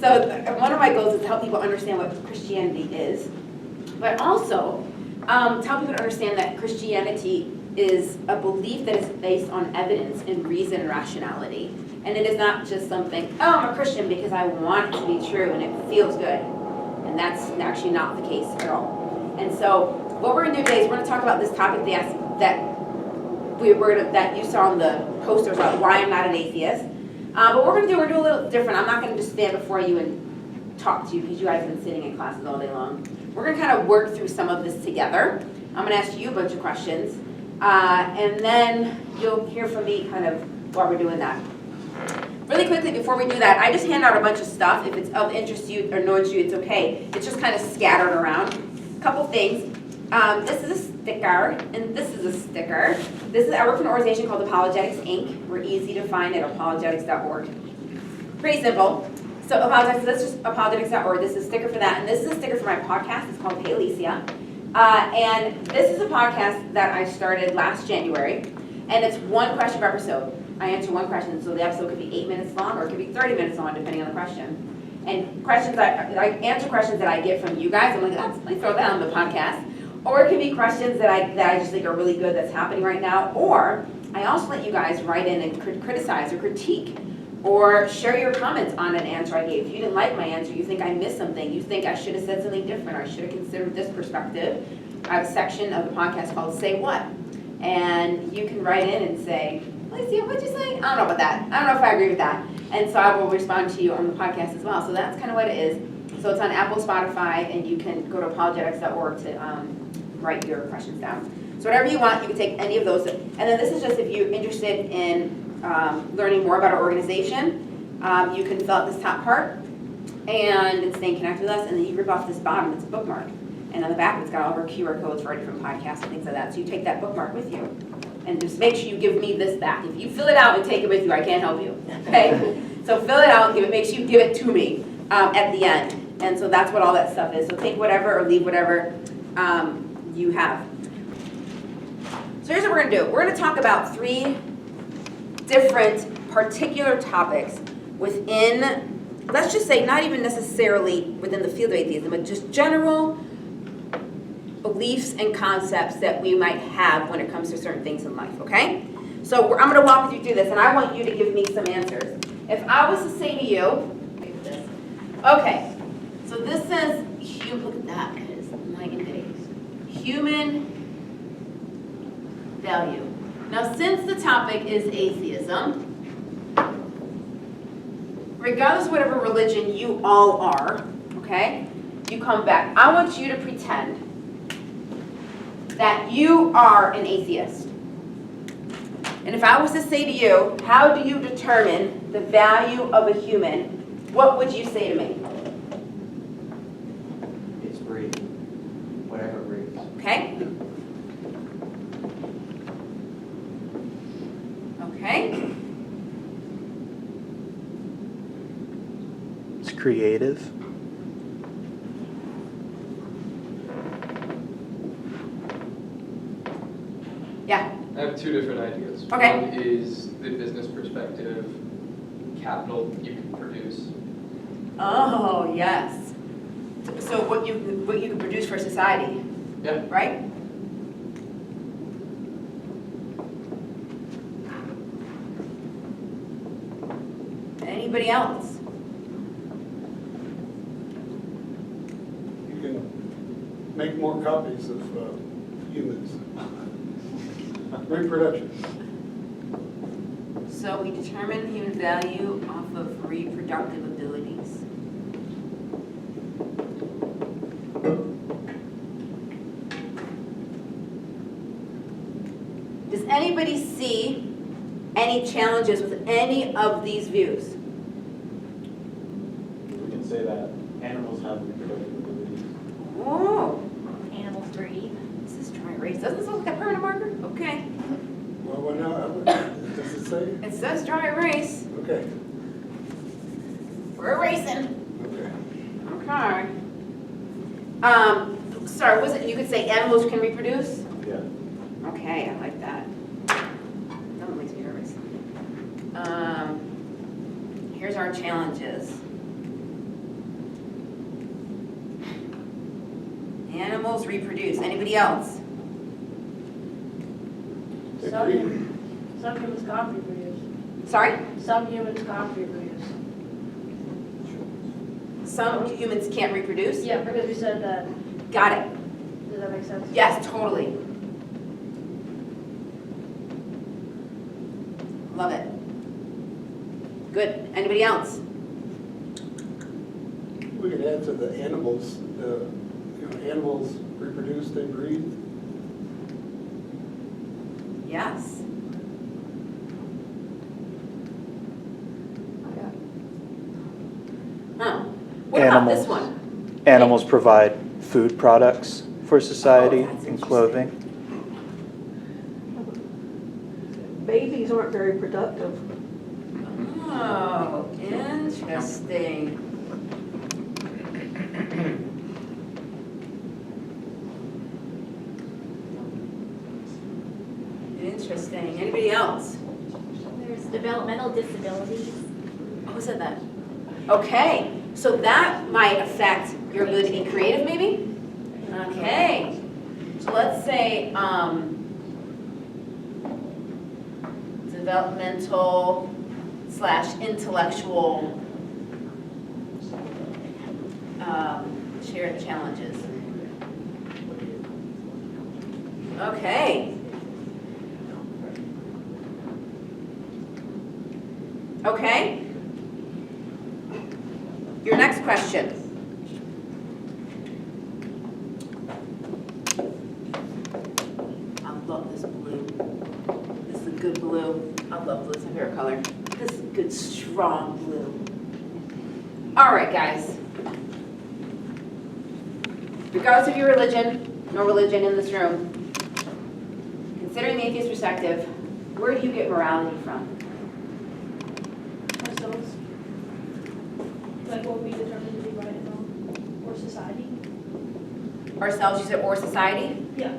So one of my goals is to help people understand what Christianity is, but also tell people to understand that Christianity is a belief that is based on evidence and reason and rationality. And it is not just something, oh, I'm a Christian because I want it to be true and it feels good. And that's actually not the case at all. And so what we're going to do today is we're going to talk about this topic that you saw on the posters about why I'm not an atheist. But what we're going to do a little different. I'm not going to just stand before you and talk to you because you guys have been sitting in classes all day long. We're going to kind of work through some of this together. I'm going to ask you a bunch of questions. And then you'll hear from me kind of while we're doing that. Really quickly before we do that, I just hand out a bunch of stuff. If it's of interest to you or no interest to you, it's okay. It's just kind of scattered around. A couple things. This is a sticker, and this is a sticker. I work for an organization called Apologetics, Inc. We're easy to find at apologetics.org. Pretty simple. So apologetics, that's just apologetics.org. This is a sticker for that, and this is a sticker for my podcast. It's called Hey Alycia. And this is a podcast that I started last January, and it's one question per episode. I answer one question, so the episode could be 8 minutes long, or it could be 30 minutes long, depending on the question. And questions I answer questions that I get from you guys. I'm like, let me throw that on the podcast. Or it can be questions that I just think are really good that's happening right now. Or I also let you guys write in and criticize or critique or share your comments on an answer I gave. If you didn't like my answer, you think I missed something, you think I should have said something different, or I should have considered this perspective, I have a section of the podcast called Say What. And you can write in and say, Alycia, what'd you say? I don't know about that. I don't know if I agree with that. And so I will respond to you on the podcast as well. So that's kind of what it is. So it's on Apple, Spotify, and you can go to apologetics.org to write your questions down. So whatever you want, you can take any of those. And then this is just if you're interested in learning more about our organization, you can fill out this top part, and it's staying connected with us, and then you rip off this bottom, it's a bookmark. And on the back, it's got all of our QR codes for our different podcasts and things like that. So you take that bookmark with you. And just make sure you give me this back. If you fill it out and take it with you, I can't help you, okay? So fill it out, make sure you give it to me at the end. And so that's what all that stuff is. So take whatever or leave whatever you have. So here's what we're gonna do. We're gonna talk about 3 different particular topics within, let's just say, not even necessarily within the field of atheism, but just general beliefs and concepts that we might have when it comes to certain things in life, okay? So I'm going to walk with you through this, and I want you to give me some answers. If I was to say to you, okay, so this says, look at that, it is night and day. Human value. Now, since the topic is atheism, regardless of whatever religion you all are, okay, you come back. I want you to pretend that you are an atheist. And if I was to say to you, how do you determine the value of a human, what would you say to me? It's breeds. Whatever breeds. Okay? Okay? It's creative. Yeah. I have 2 different ideas. Okay. One is the business perspective, capital you can produce. Oh, yes. So what you can produce for society, Yeah. right? Anybody else? You can make more copies of humans. Reproduction. So we determine human value off of reproductive abilities. Does anybody see any challenges with any of these views? We can say that animals have reproductive abilities. Oh, Animals breed. this is dry erase. Doesn't this look like a permanent marker? Okay. Well, no, does it say? It says dry erase. Okay, We're erasing. okay. Okay. Sorry, was it, you could say animals can reproduce? Yeah. Okay, I like that. That one makes me nervous. Here's our challenges. Animals reproduce. Anybody else? Agree. Some humans can't reproduce. Sorry? Some humans can't reproduce. Some humans can't reproduce? Yeah, because we said that. Got it. Does that make sense? Yes, totally. Love it. Good. Anybody else? We could add to the animals, animals reproduce, they breed. Yes. Huh. What about this one? Animals provide food products for society Oh, that's and clothing. Babies aren't very productive. Oh, interesting. Interesting. Anybody else? There's developmental disabilities. Who said that? Okay, so that might affect your ability to be creative, maybe? Okay, so let's say developmental / intellectual shared challenges. Okay. Okay. Your next question. I love this blue. This is a good blue. I love blue. It's my favorite color. This is a good, strong blue. All right, guys. Regardless of your religion, no religion in this room, considering the atheist perspective, where do you get morality from? Ourselves. Like what we determine to be right and wrong. Or society. Ourselves, you said, or society? Yeah.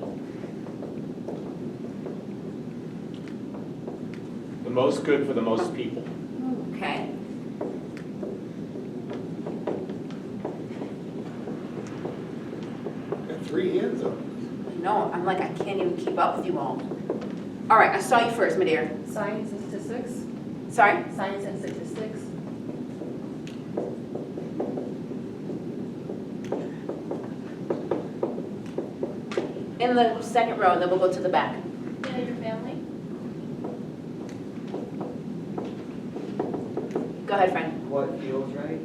The most good for the most people. Okay. Got 3 hands up. No, I'm like, I can't even keep up with you all. All right, I saw you first, my dear. Science and statistics. Sorry? Science and statistics. In the second row, then we'll go to the back. Yeah, your family. Go ahead, friend. What feels right?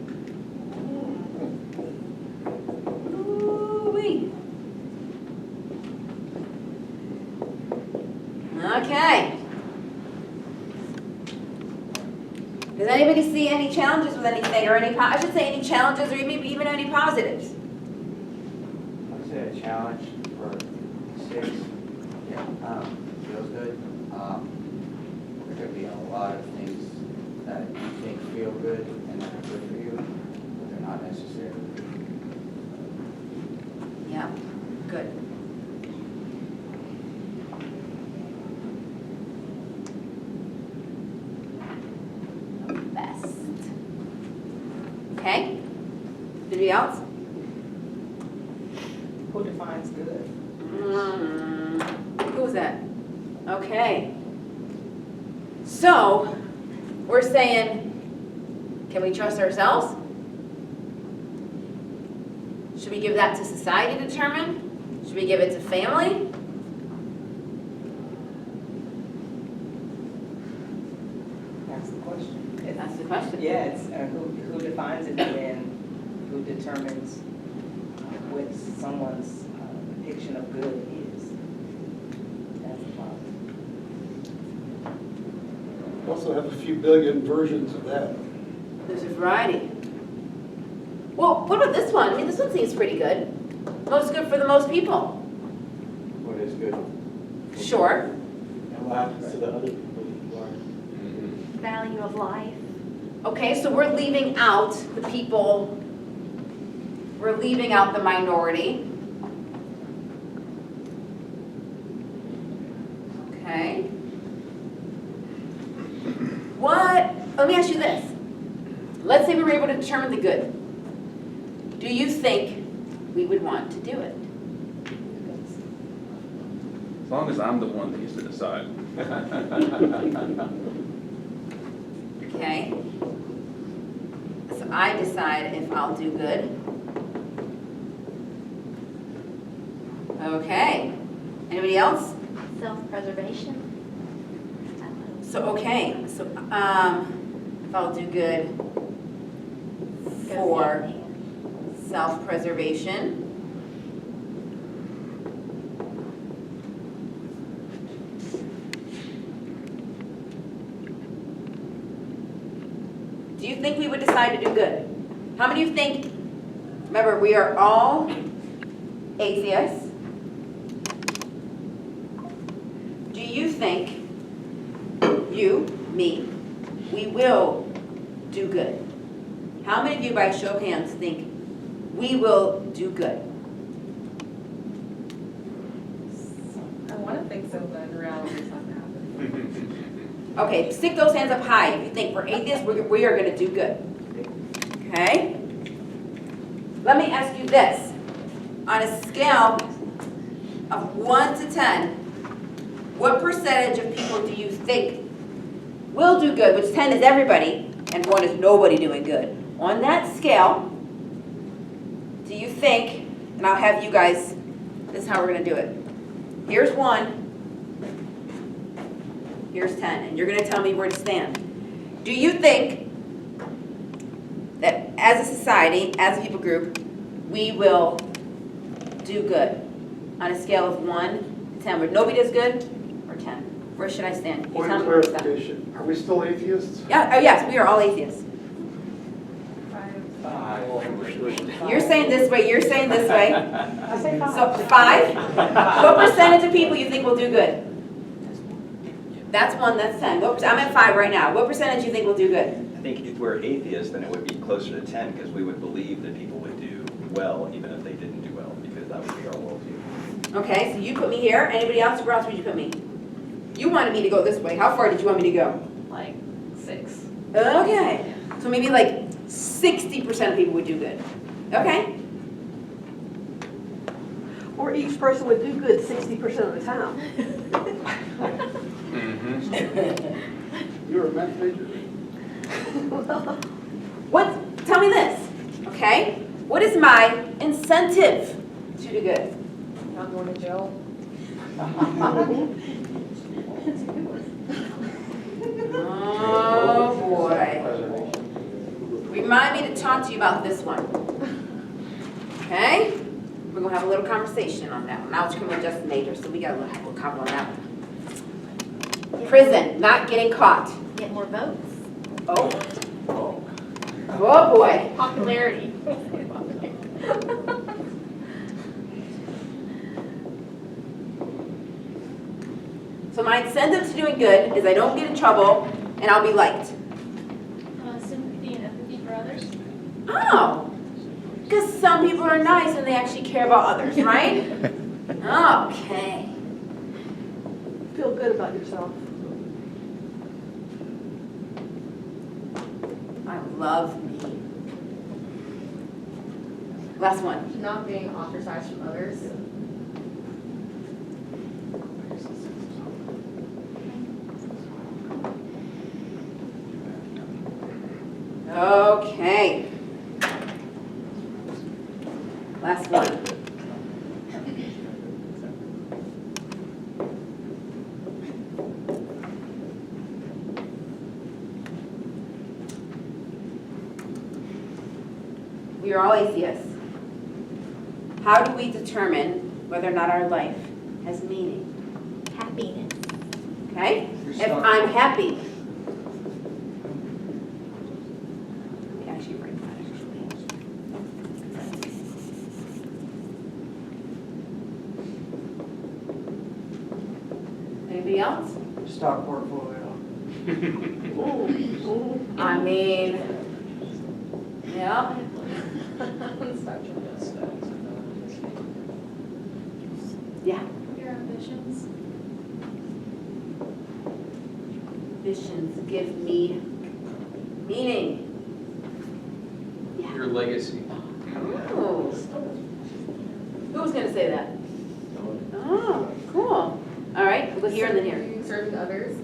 Ooh-wee. Okay. Does anybody see any challenges with anything, or I should say any challenges, or maybe even any positives? I'd say a challenge for 6 feels good. There could be a lot of things that you think feel good and that are good for you, but they're not necessarily. Yeah, good. Best. Okay? Anybody else? Who defines good? Who was that? Okay. So, we're saying, can we trust ourselves? Should we give that to society to determine? Should we give it to family? That's the question. That's the question. Yeah, it's who defines it and who determines what someone's depiction of good is. That's the problem. We also have a few billion versions of that. There's a variety. Well, what about this one? I mean, this one seems pretty good. Most good for the most people. What is good? Sure. And what happens to the other people who are? Value of life. Okay, so we're leaving out the people, we're leaving out the minority. Okay. Let me ask you this. Let's say we were able to determine the good. Do you think we would want to do it? As long as I'm the one that gets to decide. Okay. So I decide if I'll do good. Okay. Anybody else? Self-preservation. So, okay, so, if I'll do good for self-preservation. Do you think we would decide to do good? How many of you think, remember, we are all atheists. Do you think, you, me, we will do good? How many of you, by show of hands, think we will do good? I want to think so, but in reality, it's not going to happen. Okay, stick those hands up high if you think we're atheists, we are going to do good. Okay? Let me ask you this. On a scale of 1 to 10, what percentage of people do you think will do good, which 10 is everybody, and 1 is nobody doing good? On that scale, do you think, and I'll have you guys, this is how we're going to do it. Here's 1. Here's 10, and you're going to tell me where to stand. Do you think that as a society, as a people group, we will do good on a scale of 1 to 10, where nobody does good, or 10? Where should I stand? You Point tell of me where to stand. clarification, are we still atheists? Yeah, oh yes, we are all atheists. You're saying this way, you're saying this way. I say 5. So 5? What percentage of people you think will do good? That's 1, that's 10. I'm at 5 right now. What percentage you think will do good? I think if we're atheists, then it would be closer to 10, because we would believe that people would do well, even if they didn't do well, because that would be our worldview. Okay, so you put me here. Anybody else? Where else would you put me? You wanted me to go this way. How far did you want me to go? Like 6. Okay, so maybe like 60% of people would do good. Okay, Or each person would do good 60% of the time. You're a math major? tell me this, okay? What is my incentive to do good? Not going to jail. Oh, boy. Remind me to talk to you about this one. Okay? We're going to have a little conversation on that one. Now it's criminal justice major, so we got a little cover on that one. Prison, not getting caught. Get more votes. Oh. Oh, boy. Popularity. So my incentive to doing good is I don't get in trouble and I'll be liked. Sympathy and empathy for others. Oh, because some people are nice and they actually care about others, right? Okay. Feel good about yourself. I love me. Last one. Not being ostracized from others. Okay. Last one. We are all atheists. How do we determine whether or not our life has meaning? Happiness. Okay? If I'm happy. Let me actually write that actually. Anybody else? Stock portfolio. I mean, yeah. Yeah. Your ambitions. Visions give me meaning. Yeah. Your legacy. Oh. Who was going to say that? Oh, cool. We'll go here and then here. Serving others.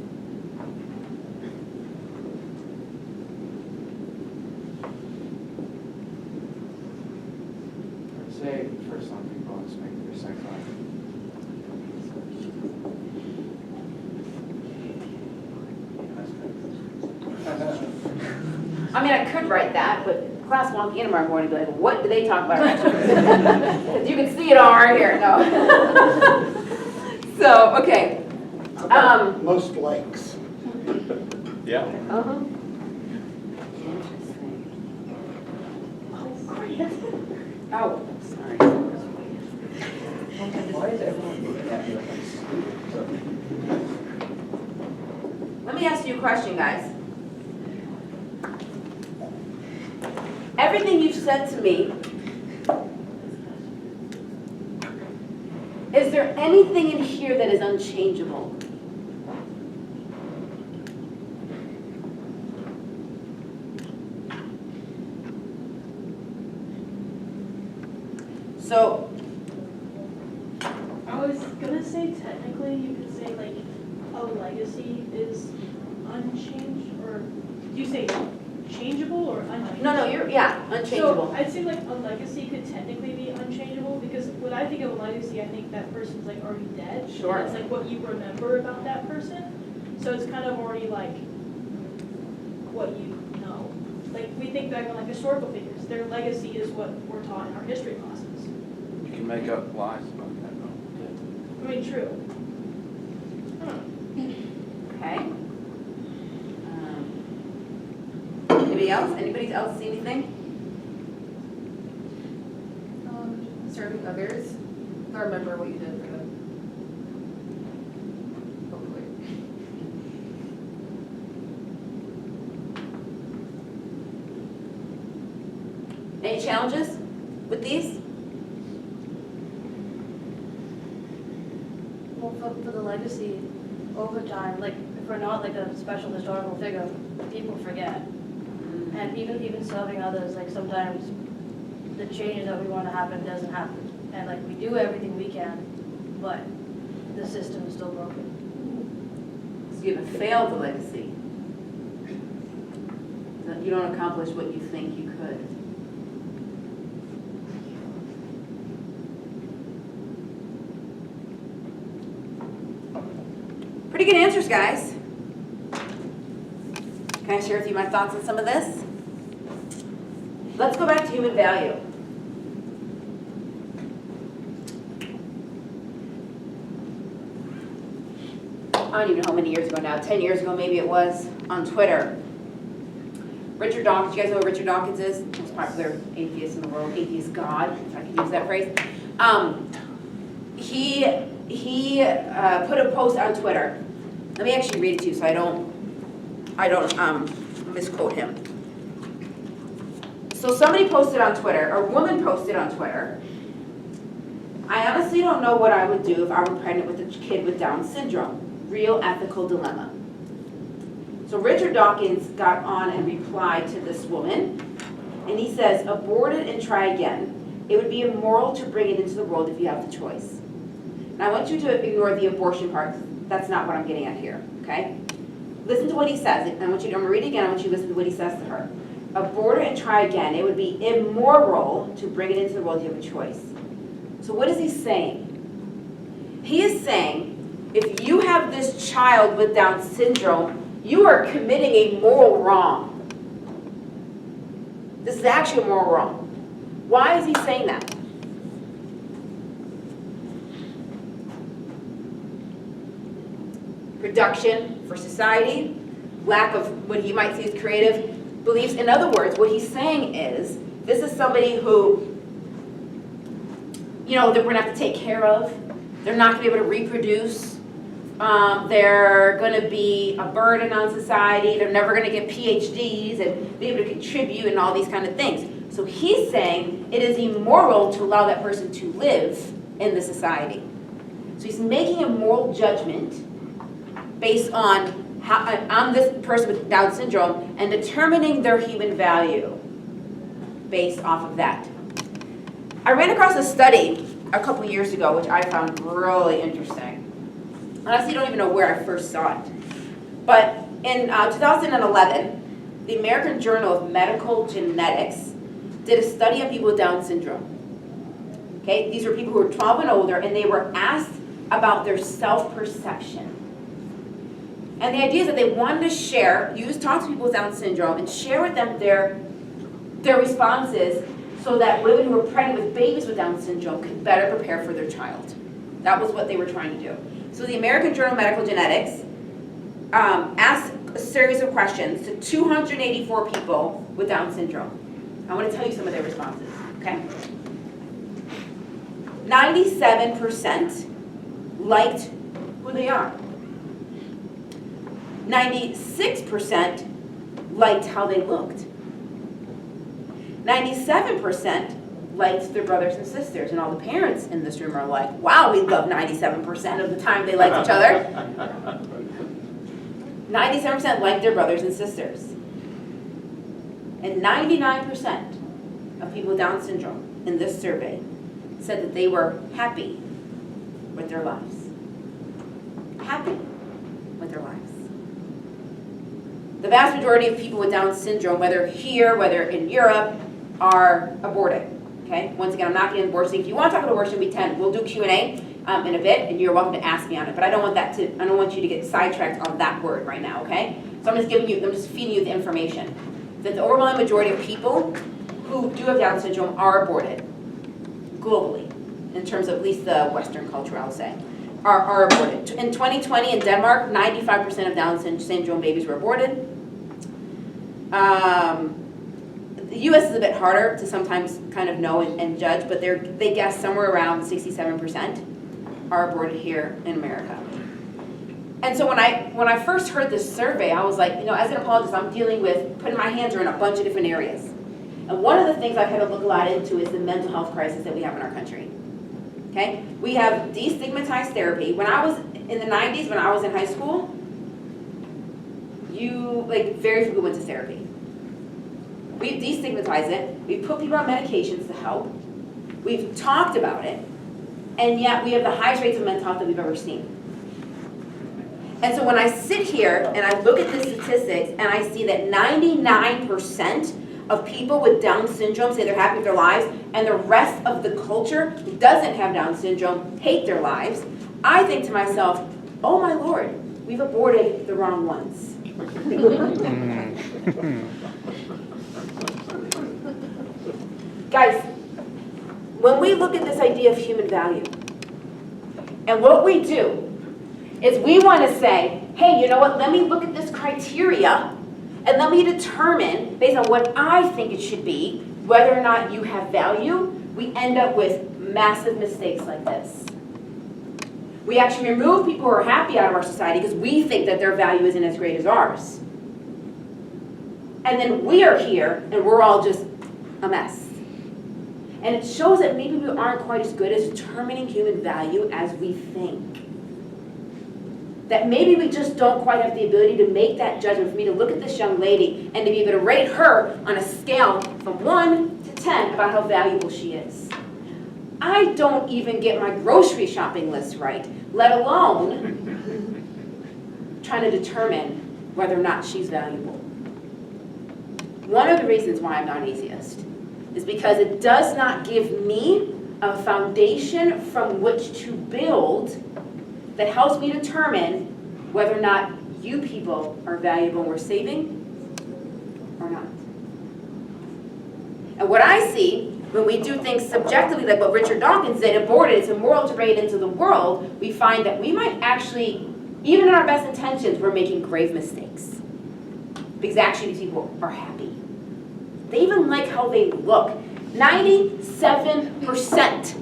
I'd say for some people, it's making their sex life. I mean, I could write that, but class won't get in tomorrow morning, be like, what do they talk about? Because you can see it all right here, no. So, okay. How about most likes? Yeah. Uh-huh. Oh, sorry. Why is everyone looking at me like I'm stupid? Let me ask you a question, guys. Everything you've said to me, is there anything in here that is unchangeable? So, I was gonna say technically you could say like a legacy is unchanged, or did you say changeable or unchangeable? no, yeah, unchangeable. So I'd say like a legacy could technically be unchangeable, because when I think of a legacy, I think that person's like already dead. Sure. And it's like what you remember about that person. So it's kind of already like what you know. Like we think back on like historical figures, their legacy is what we're taught in our history classes. You can make up lies about that, though. I mean, true. Okay. Anybody else? Anybody else see anything? Serving others. I remember what you did for them. Hopefully. Any challenges with these? Well, for the legacy, over time, like, if we're not like a special historical figure, people forget. And even serving others, like, sometimes the changes that we want to happen doesn't happen. And like, we do everything we can, but the system is still broken. So you haven't failed the legacy. You don't accomplish what you think you could. Pretty good answers, guys. Can I share with you my thoughts on some of this? Let's go back to human value. I don't even know how many years ago now, 10 years ago maybe it was, on Twitter. Richard Dawkins, you guys know who Richard Dawkins is? Most popular atheist in the world, atheist god, if I can use that phrase. He put a post on Twitter. Let me actually read it to you so I don't misquote him. So somebody posted on Twitter, a woman posted on Twitter, I honestly don't know what I would do if I were pregnant with a kid with Down syndrome. Real ethical dilemma. So Richard Dawkins got on and replied to this woman, and he says, abort it and try again. It would be immoral to bring it into the world if you have the choice. Now I want you to ignore the abortion part. That's not what I'm getting at here, okay? Listen to what he says. I'm going to read it again. I want you to listen to what he says to her. Abort it and try again. It would be immoral to bring it into the world if you have a choice. So what is he saying? He is saying, if you have this child with Down syndrome, you are committing a moral wrong. This is actually a moral wrong. Why is he saying that? Production for society, lack of what you might see as creative beliefs. In other words, what he's saying is, this is somebody who, that we're going to have to take care of. They're not going to be able to reproduce. They're going to be a burden on society. They're never going to get PhDs and be able to contribute and all these kind of things. So he's saying it is immoral to allow that person to live in the society. So he's making a moral judgment based on this person with Down syndrome and determining their human value based off of that. I ran across a study a couple years ago, which I found really interesting. Honestly, I don't even know where I first saw it. But in 2011, the American Journal of Medical Genetics did a study on people with Down syndrome. Okay, these were people who were 12 and older, and they were asked about their self-perception. And the idea is that they wanted to share, talk to people with Down syndrome, and share with them their responses so that women who were pregnant with babies with Down syndrome could better prepare for their child. That was what they were trying to do. So the American Journal of Medical Genetics asked a series of questions to 284 people with Down syndrome. I want to tell you some of their responses, okay? 97% liked who they are. 96% liked how they looked. 97% liked their brothers and sisters, and all the parents in this room are like, wow, we love 97% of the time they liked each other. 97% liked their brothers and sisters. And 99% of people with Down syndrome in this survey said that they were happy with their lives. Happy with their lives. The vast majority of people with Down syndrome, whether here, whether in Europe, are aborted. Okay? Once again, I'm not getting abortion. If you want to talk about abortion, we'll do Q&A in a bit, and you're welcome to ask me on it. But I don't want you to get sidetracked on that word right now. Okay? So I'm just feeding you the information that the overwhelming majority of people who do have Down syndrome are aborted globally, in terms of at least the Western culture, I'll say, are aborted. In 2020 in Denmark, 95% of Down syndrome babies were aborted. The U.S. is a bit harder to sometimes kind of know and judge, but they guess somewhere around 67% are aborted here in America. And so when I first heard this survey, I was like, as an apologist, I'm dealing with putting my hands around a bunch of different areas. And one of the things I've had to look a lot into is the mental health crisis that we have in our country. Okay? We have destigmatized therapy. When I was in the 90s, when I was in high school, very few people went to therapy. We've destigmatized it. We've put people on medications to help. We've talked about it. And yet we have the highest rates of mental health that we've ever seen. And so when I sit here and I look at the statistics and I see that 99% of people with Down syndrome say they're happy with their lives, and the rest of the culture who doesn't have Down syndrome hate their lives, I think to myself, oh my Lord, we've aborted the wrong ones. Guys, when we look at this idea of human value, and what we do is we want to say, hey, you know what, let me look at this criteria and let me determine, based on what I think it should be, whether or not you have value. We end up with massive mistakes like this. We actually remove people who are happy out of our society because we think that their value isn't as great as ours. And then we are here and we're all just a mess. And it shows that maybe we aren't quite as good as determining human value as we think. That maybe we just don't quite have the ability to make that judgment, for me to look at this young lady and to be able to rate her on a scale from 1 to 10 about how valuable she is. I don't even get my grocery shopping list right, let alone trying to determine whether or not she's valuable. One of the reasons why I'm not an atheist is because it does not give me a foundation from which to build that helps me determine whether or not you people are valuable and worth saving or not. And what I see when we do things subjectively, like what Richard Dawkins did, aborted, it's immoral to bring it into the world, we find that we might actually, even in our best intentions, we're making grave mistakes. Because actually these people are happy. They even like how they look. 97%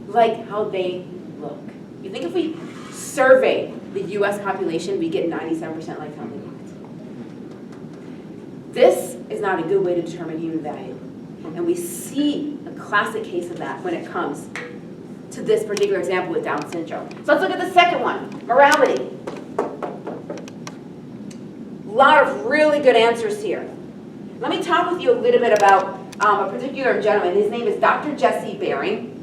like how they look. You think if we survey the US population, we get 97% like how they looked. This is not a good way to determine human value. And we see a classic case of that when it comes to this particular example with Down syndrome. So let's look at the second one, morality. A lot of really good answers here. Let me talk with you a little bit about a particular gentleman. His name is Dr. Jesse Baring.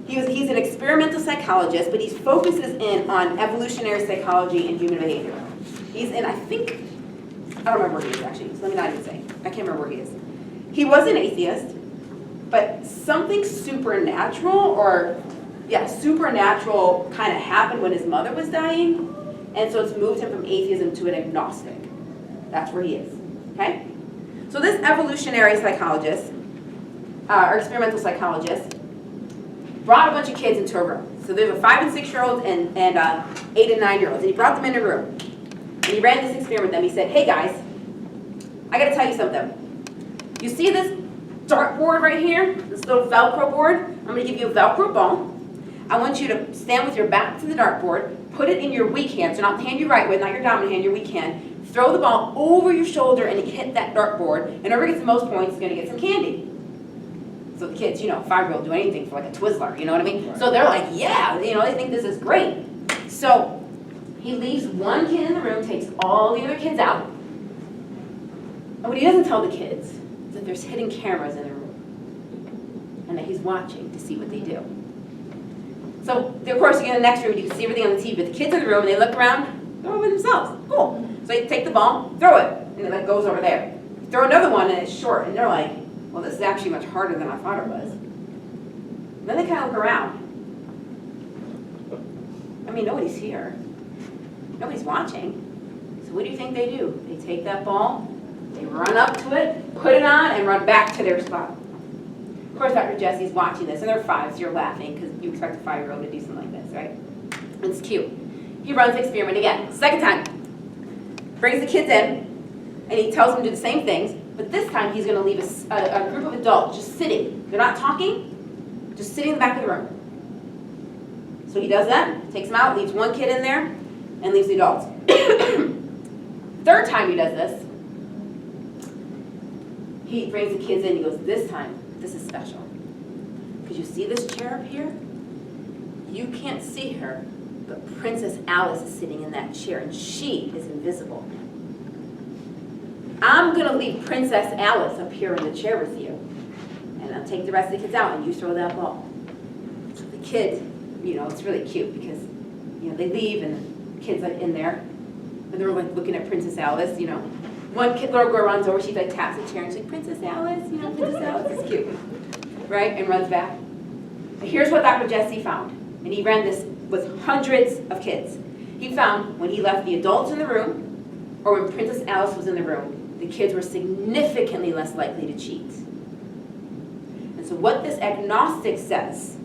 He's an experimental psychologist, but he focuses in on evolutionary psychology and human behavior. He's in, I don't remember where he is actually, so let me not even say. I can't remember where he is. He was an atheist, but something supernatural supernatural kind of happened when his mother was dying, and so it's moved him from atheism to an agnostic. That's where he is, okay? So this evolutionary psychologist, or experimental psychologist, brought a bunch of kids into a room. So there's a 5 and 6-year-olds and 8 and 9-year-olds, and he brought them in a room. And he ran this experiment with them. He said, hey guys, I gotta tell you something. You see this dartboard right here, this little Velcro board? I'm gonna give you a Velcro ball. I want you to stand with your back to the dartboard, put it in your weak hand, so not the hand you write with, not your dominant hand, your weak hand. Throw the ball over your shoulder and hit that dartboard, and whoever gets the most points is gonna get some candy. So the kids, 5-year-old do anything for like a Twizzler, you know what I mean? Right. So they're like, yeah, they think this is great. So he leaves one kid in the room, takes all the other kids out. And what he doesn't tell the kids is that there's hidden cameras in the room and that he's watching to see what they do. So, of course, you get in the next room, you can see everything on the TV, but the kids in the room, and they look around, they're over themselves. Cool. So they take the ball, throw it, and it goes over there. Throw another one, and it's short, and they're like, well, this is actually much harder than I thought it was. And then they kind of look around. I mean, nobody's here. Nobody's watching. So what do you think they do? They take that ball, they run up to it, put it on, and run back to their spot. Of course, Dr. Jesse's watching this, and they're 5, so you're laughing because you expect a 5-year-old to do something like this, right? It's cute. He runs the experiment again, second time. Brings the kids in, and he tells them to do the same things, but this time he's going to leave a group of adults just sitting. They're not talking, just sitting in the back of the room. So he does that, takes them out, leaves one kid in there, and leaves the adults. Third time he does this, he brings the kids in, he goes, this time, this is special. Because you see this chair up here? You can't see her, but Princess Alice is sitting in that chair, and she is invisible. I'm going to leave Princess Alice up here in the chair with you, and I'll take the rest of the kids out, and you throw that ball. So the kid, it's really cute because, they leave, and the kid's like in there, and they're like looking at Princess Alice, One little girl runs over, she like taps the chair, and she's like, Princess Alice, Princess Alice is cute, right? And runs back. And here's what Dr. Jesse found, and he ran this with hundreds of kids. He found when he left the adults in the room, or when Princess Alice was in the room, the kids were significantly less likely to cheat. And so what this agnostic says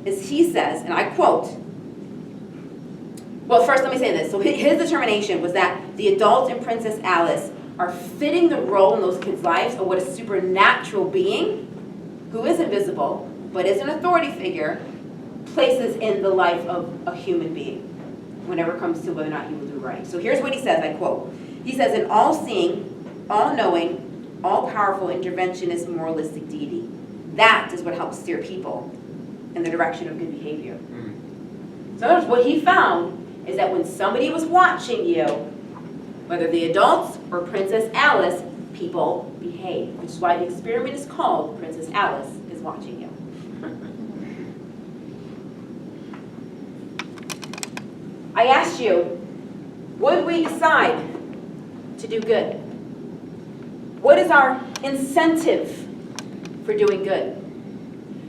is he says, and I quote, well, first let me say this. So his determination was that the adults in Princess Alice are fitting the role in those kids' lives of what a supernatural being, who is invisible, but is an authority figure, places in the life of a human being, whenever it comes to whether or not he will do right. So here's what he says, I quote. He says, an all-seeing, all-knowing, all-powerful interventionist moralistic deity. That is what helps steer people in the direction of good behavior. So what he found is that when somebody was watching you, whether the adults or Princess Alice, people behave, which is why the experiment is called Princess Alice is Watching You. I asked you, would we decide to do good? What is our incentive for doing good?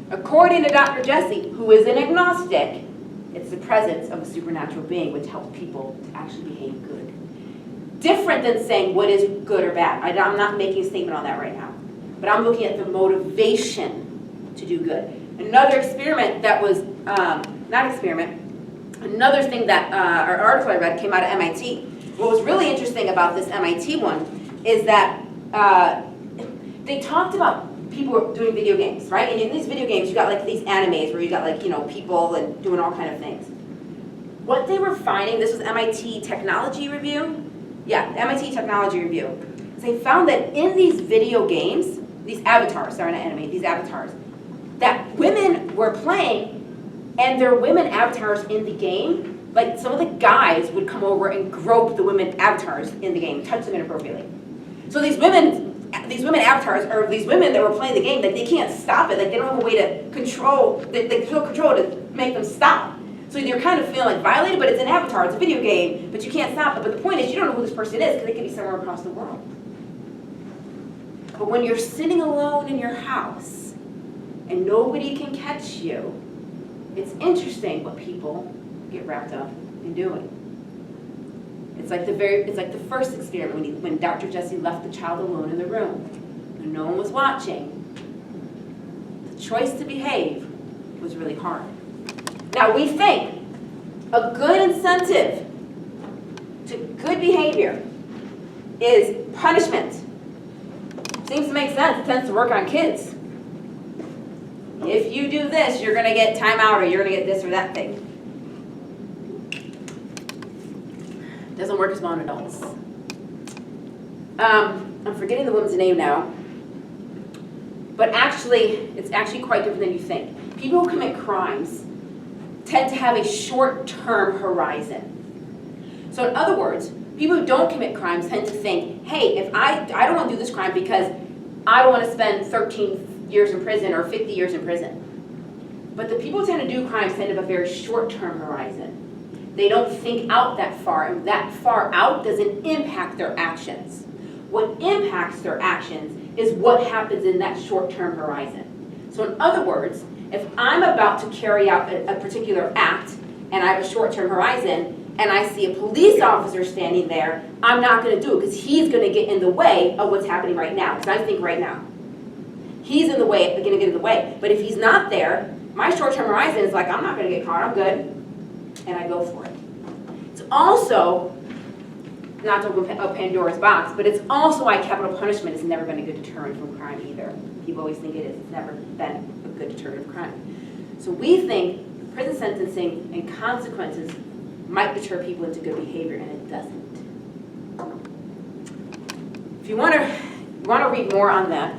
According to Dr. Jesse, who is an agnostic, it's the presence of a supernatural being which helps people to actually behave good. Different than saying what is good or bad. I'm not making a statement on that right now. But I'm looking at the motivation to do good. Another experiment that was, another thing that, our article I read came out of MIT. What was really interesting about this MIT one is that they talked about people doing video games, right? And in these video games, you got like these animes where you got like, people and doing all kind of things. What they were finding, this was MIT Technology Review. Yeah, MIT Technology Review. They found that in these video games, these avatars, sorry, not anime, these avatars, that women were playing, and their women avatars in the game, like some of the guys would come over and grope the women avatars in the game, touch them inappropriately. So these women these women avatars, or these women that were playing the game, like they can't stop it, like they don't have a way to control, there's no control to make them stop. So you're kind of feeling like violated, but it's an avatar, it's a video game, but you can't stop it. But the point is, you don't know who this person is, because they could be somewhere across the world. But when you're sitting alone in your house, and nobody can catch you, it's interesting what people get wrapped up in doing. It's like the first experiment when Dr. Jesse left the child alone in the room, when no one was watching. The choice to behave was really hard. Now we think a good incentive to good behavior is punishment. Seems to make sense. It tends to work on kids. If you do this, you're going to get time out, or you're going to get this or that thing. Doesn't work as well on adults. I'm forgetting the woman's name now. But actually, it's actually quite different than you think. People who commit crimes tend to have a short-term horizon. So in other words, people who don't commit crimes tend to think, hey, if I don't want to do this crime because I don't want to spend 13 years in prison or 50 years in prison. But the people who tend to do crimes tend to have a very short-term horizon. They don't think out that far, and that far out doesn't impact their actions. What impacts their actions is what happens in that short-term horizon. So in other words, if I'm about to carry out a particular act and I have a short-term horizon and I see a police officer standing there, I'm not going to do it because he's going to get in the way of what's happening right now, because I think right now. He's in the way, going to get in the way. But if he's not there, my short-term horizon is like, I'm not going to get caught, I'm good. And I go for it. It's also, not to open up Pandora's box, but it's also why capital punishment has never been a good deterrent from crime either. People always think it is. It's never been a good deterrent of crime. So we think prison sentencing and consequences might deter people into good behavior, and it doesn't. If you want to read more on that,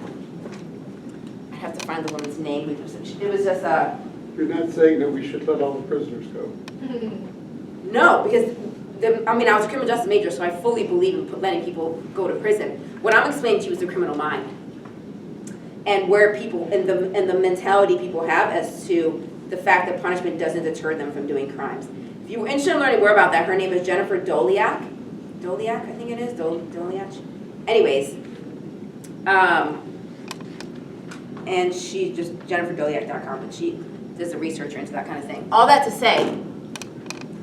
I have to find the woman's name. It was just a... You're not saying that we should let all the prisoners go? No, because I was a criminal justice major, so I fully believe in letting people go to prison. What I'm explaining to you is the criminal mind, and where people and the mentality people have as to the fact that punishment doesn't deter them from doing crimes. If you were interested in learning more about that, her name is Jennifer Doliak. Doliak, I think it is. Doliak. Anyways, and she just JenniferDoliak.com, and she does a researcher into that kind of thing. All that to say,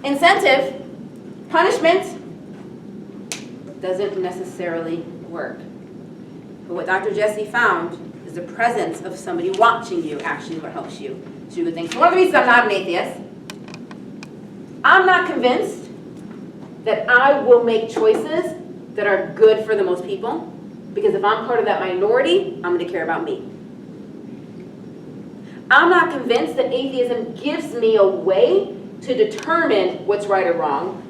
incentive, punishment doesn't necessarily work. But what Dr. Jesse found is the presence of somebody watching you actually what helps you to do good things. So one of the reasons I'm not an atheist, I'm not convinced that I will make choices that are good for the most people, because if I'm part of that minority, I'm going to care about me. I'm not convinced that atheism gives me a way to determine what's right or wrong,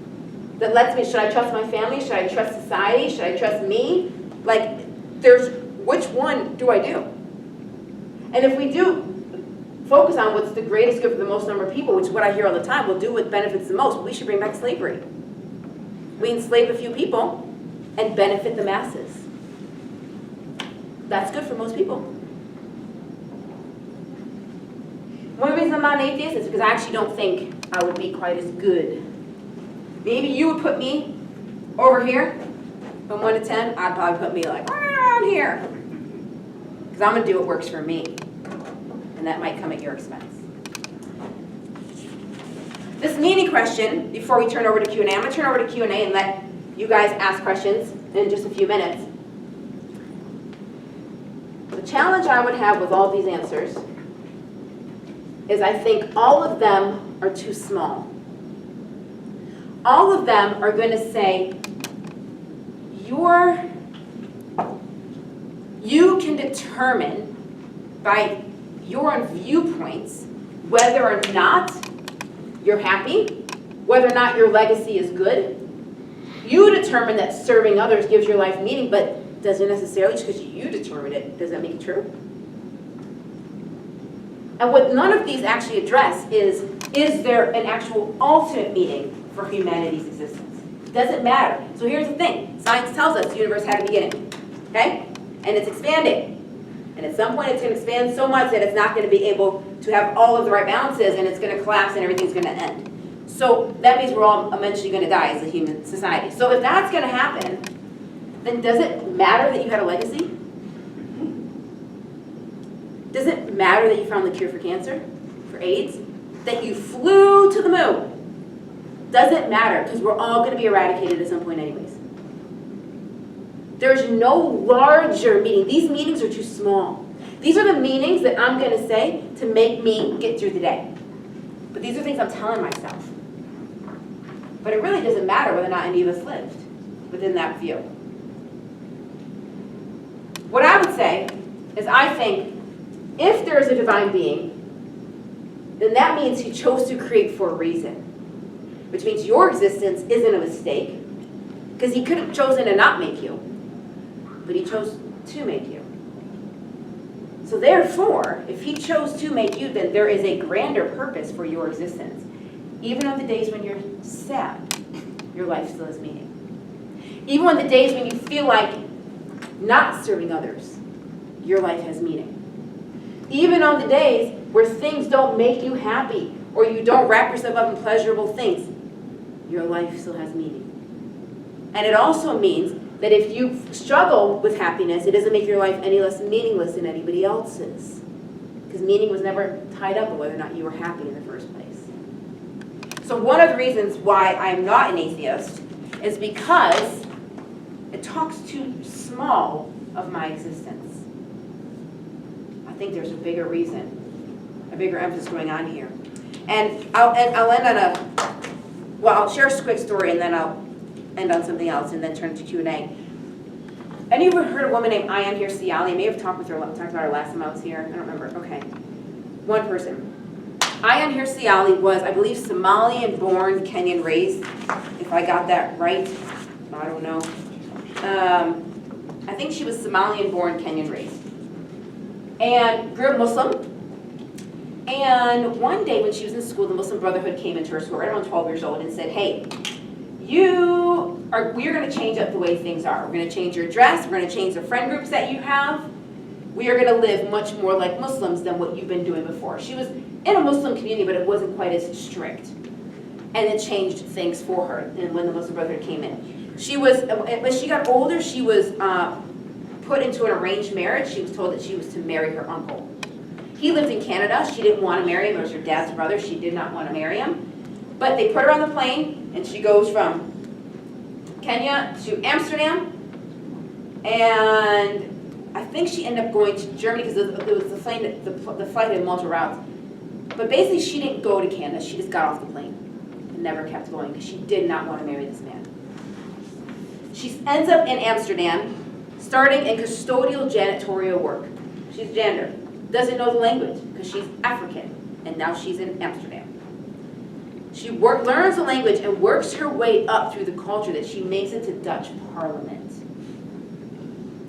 that lets me, should I trust my family, should I trust society, should I trust me? Like, which one do I do? And if we do focus on what's the greatest good for the most number of people, which is what I hear all the time, we'll do what benefits the most, we should bring back slavery. We enslave a few people and benefit the masses. That's good for most people. One of the reasons I'm not an atheist is because I actually don't think I would be quite as good. Maybe you would put me over here from 1 to 10. I'd probably put me like right around here, because I'm going to do what works for me, and that might come at your expense. This mini question, before we turn over to Q&A, I'm going to turn over to Q&A and let you guys ask questions in just a few minutes. The challenge I would have with all these answers is I think all of them are too small. All of them are going to say, you can determine by your own viewpoints whether or not you're happy, whether or not your legacy is good. You determine that serving others gives your life meaning, but doesn't necessarily, just because you determine it, does that make it true? And what none of these actually address is there an actual ultimate meaning for humanity's existence? It doesn't matter. So here's the thing. Science tells us the universe had a beginning. Okay? and it's expanding. And at some point, it's going to expand so much that it's not going to be able to have all of the right balances, and it's going to collapse, and everything's going to end. So that means we're all eventually going to die as a human society. So if that's going to happen, then does it matter that you had a legacy? Does it matter that you found the cure for cancer, for AIDS, that you flew to the moon? Doesn't matter, because we're all going to be eradicated at some point anyways. There's no larger meaning. These meanings are too small. These are the meanings that I'm going to say to make me get through the day. But these are things I'm telling myself. But it really doesn't matter whether or not any of us lived within that view. What I would say is I think if there is a divine being, then that means he chose to create for a reason. Which means your existence isn't a mistake. Because he could have chosen to not make you. But he chose to make you. So therefore, if he chose to make you, then there is a grander purpose for your existence. Even on the days when you're sad, your life still has meaning. Even on the days when you feel like not serving others, your life has meaning. Even on the days where things don't make you happy, or you don't wrap yourself up in pleasurable things, your life still has meaning. And it also means that if you struggle with happiness, it doesn't make your life any less meaningless than anybody else's. Because meaning was never tied up with whether or not you were happy in the first place. So one of the reasons why I'm not an atheist is because it talks too small of my existence. I think there's a bigger reason, a bigger emphasis going on here. And I'll end on I'll share a quick story and then I'll end on something else and then turn to Q&A. Any of you heard of a woman named Alycia? I may have talked about her last time I was here. I don't remember. Okay. One person. Alycia was, I believe, Somalian-born, Kenyan-raised, if I got that right. I don't know. I think she was Somalian-born, Kenyan-raised. And grew up Muslim. And one day when she was in school, the Muslim Brotherhood came into her school, right around 12 years old, and said, hey, we're going to change up the way things are. We're going to change your dress. We're going to change the friend groups that you have. We are going to live much more like Muslims than what you've been doing before. She was in a Muslim community, but it wasn't quite as strict. And it changed things for her when the Muslim Brotherhood came in. As she got older, she was put into an arranged marriage. She was told that she was to marry her uncle. He lived in Canada. She didn't want to marry him. It was her dad's brother. She did not want to marry him. But they put her on the plane, and she goes from Kenya to Amsterdam. And I think she ended up going to Germany because it was the flight had multiple routes. But basically, she didn't go to Canada. She just got off the plane and never kept going because she did not want to marry this man. She ends up in Amsterdam, starting in custodial janitorial work. She's a janitor. Doesn't know the language because she's African, and now she's in Amsterdam. She learns the language and works her way up through the culture that she makes it to Dutch Parliament.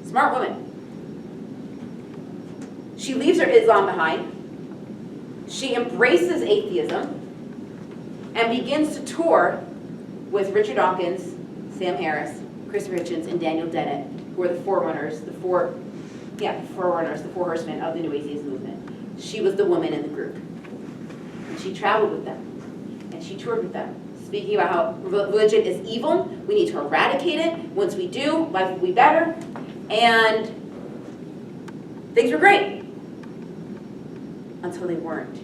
Smart woman. She leaves her Islam behind. She embraces atheism and begins to tour with Richard Dawkins, Sam Harris, Chris Hitchens, and Daniel Dennett, who are the forerunners, the four horsemen of the New Atheist movement. She was the woman in the group. And she traveled with them. And she toured with them, speaking about how religion is evil. We need to eradicate it. Once we do, life will be better. And things were great. Until they weren't.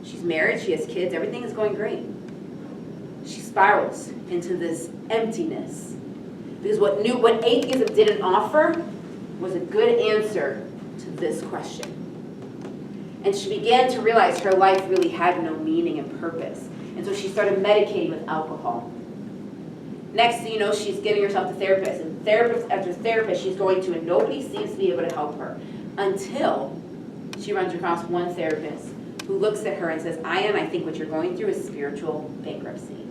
She's married, she has kids, everything is going great. She spirals into this emptiness. Because what atheism didn't offer was a good answer to this question. And she began to realize her life really had no meaning and purpose. And so she started medicating with alcohol. Next thing you know, she's getting herself a therapist. And therapist after therapist she's going to, and nobody seems to be able to help her. Until she runs across one therapist who looks at her and says, I think what you're going through is spiritual bankruptcy.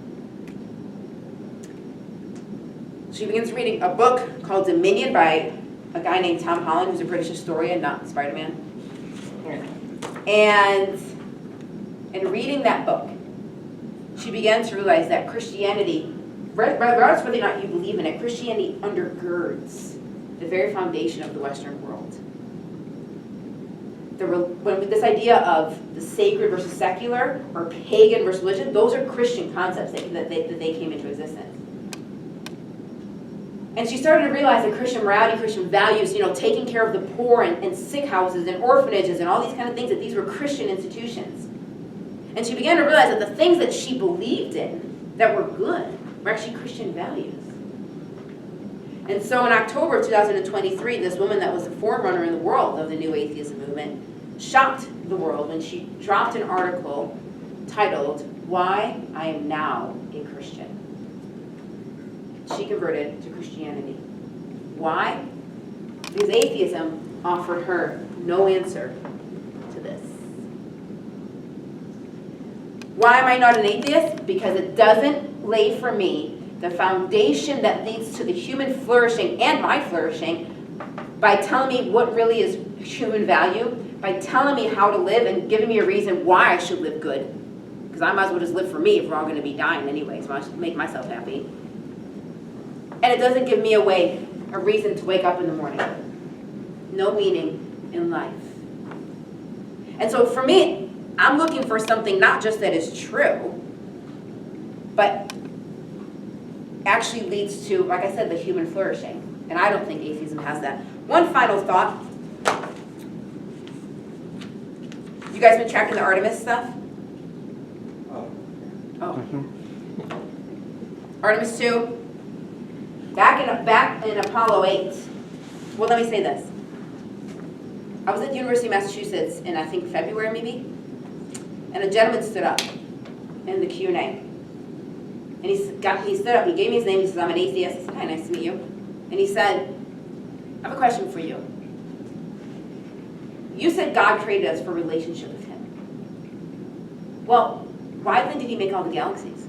She begins reading a book called Dominion by a guy named Tom Holland, who's a British historian, not Spider-Man. And in reading that book, she began to realize that Christianity, regardless of whether or not you believe in it, Christianity undergirds the very foundation of the Western world. When this idea of the sacred versus secular, or pagan versus religion, those are Christian concepts that they came into existence. And she started to realize that Christian morality, Christian values, taking care of the poor and sick houses and orphanages and all these kind of things, that these were Christian institutions. And she began to realize that the things that she believed in that were good were actually Christian values. And so in October of 2023, this woman that was the forerunner in the world of the new atheism movement shocked the world when she dropped an article titled, "Why I Am Now a Christian." She converted to Christianity. Why? Because atheism offered her no answer to this. Why am I not an atheist? Because it doesn't lay for me the foundation that leads to the human flourishing and my flourishing by telling me what really is human value, by telling me how to live and giving me a reason why I should live good. Because I might as well just live for me if we're all going to be dying anyway, so I should make myself happy. And it doesn't give me a reason to wake up in the morning. No meaning in life. And so for me, I'm looking for something not just that is true, but actually leads to, like I said, the human flourishing. And I don't think atheism has that. One final thought. You guys been tracking the Artemis stuff? Oh. Artemis 2. Back in Apollo 8. Well, let me say this. I was at the University of Massachusetts in, I think, February maybe. And a gentleman stood up in the Q&A. And he stood up, he gave me his name, he says, "I'm an atheist." I said, "Hi, nice to meet you." And he said, "I have a question for you. You said God created us for a relationship with him. Well, why then did he make all the galaxies?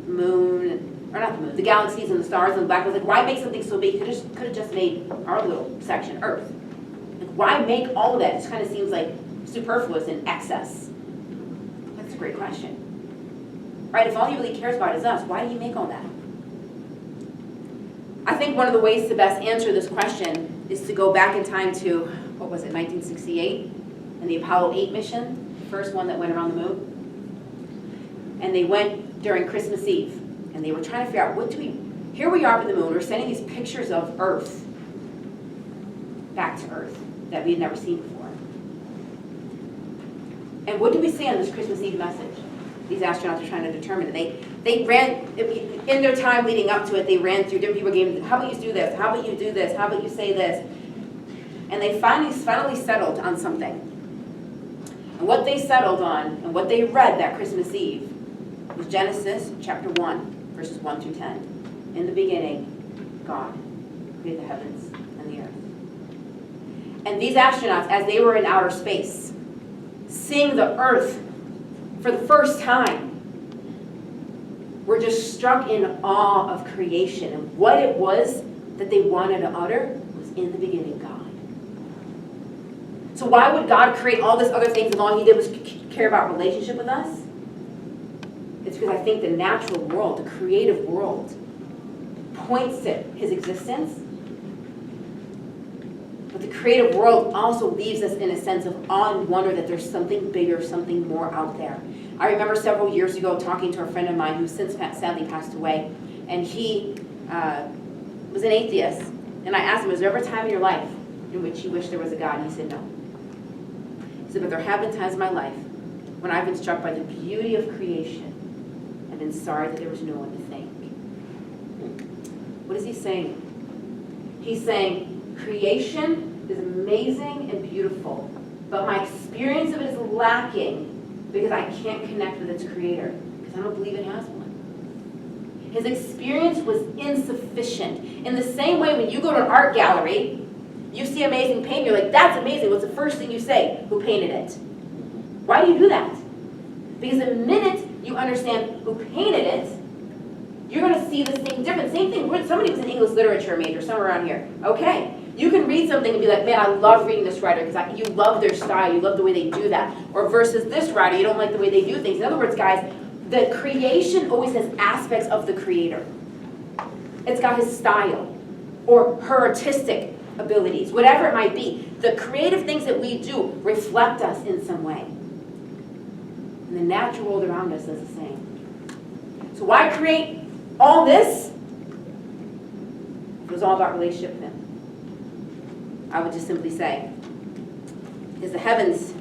The moon, or not the moon, the galaxies and the stars and the black holes. Like, why make something so big? Could have just made our little section, Earth. Like, why make all of that? It just kind of seems like superfluous and excess." That's a great question. Right, if all he really cares about is us, why did he make all that? I think one of the ways to best answer this question is to go back in time to, 1968? And the Apollo 8 mission, the first one that went around the moon. And they went during Christmas Eve. And they were trying to figure out, here we are up in the moon, we're sending these pictures of Earth back to Earth that we had never seen before. And what did we see on this Christmas Eve message? These astronauts are trying to determine it. They ran, in their time leading up to it, they ran through different people gave them, how about you do this? How about you do this? How about you say this? And they finally settled on something. And what they settled on, and what they read that Christmas Eve, was Genesis chapter 1, verses 1 through 10. In the beginning, God created the heavens and the earth. And these astronauts, as they were in outer space, seeing the earth for the first time, were just struck in awe of creation. And what it was that they wanted to utter was, in the beginning, God. So why would God create all this other things if all he did was care about relationship with us? It's because I think the natural world, the creative world, points to his existence. But the creative world also leaves us in a sense of awe and wonder that there's something bigger, something more out there. I remember several years ago talking to a friend of mine who since sadly passed away, and he was an atheist. And I asked him, was there ever a time in your life in which you wished there was a God? And he said, no. He said, but there have been times in my life when I've been struck by the beauty of creation and been sorry that there was no one to thank. What is he saying? He's saying, creation is amazing and beautiful, but my experience of it is lacking because I can't connect with its creator, because I don't believe it has one. His experience was insufficient. In the same way, when you go to an art gallery, you see amazing paint, you're like, that's amazing. What's the first thing you say? Who painted it? Why do you do that? Because the minute you understand who painted it, you're going to see this thing different. Same thing, somebody was an English literature major, somewhere around here. Okay, you can read something and be like, man, I love reading this writer because you love their style, you love the way they do that. Or versus this writer, you don't like the way they do things. In other words, guys, the creation always has aspects of the creator. It's got his style. or her artistic abilities, whatever it might be. The creative things that we do reflect us in some way. And the natural world around us does the same. So why create all this? It was all about relationship with Him. I would just simply say, is the heavens,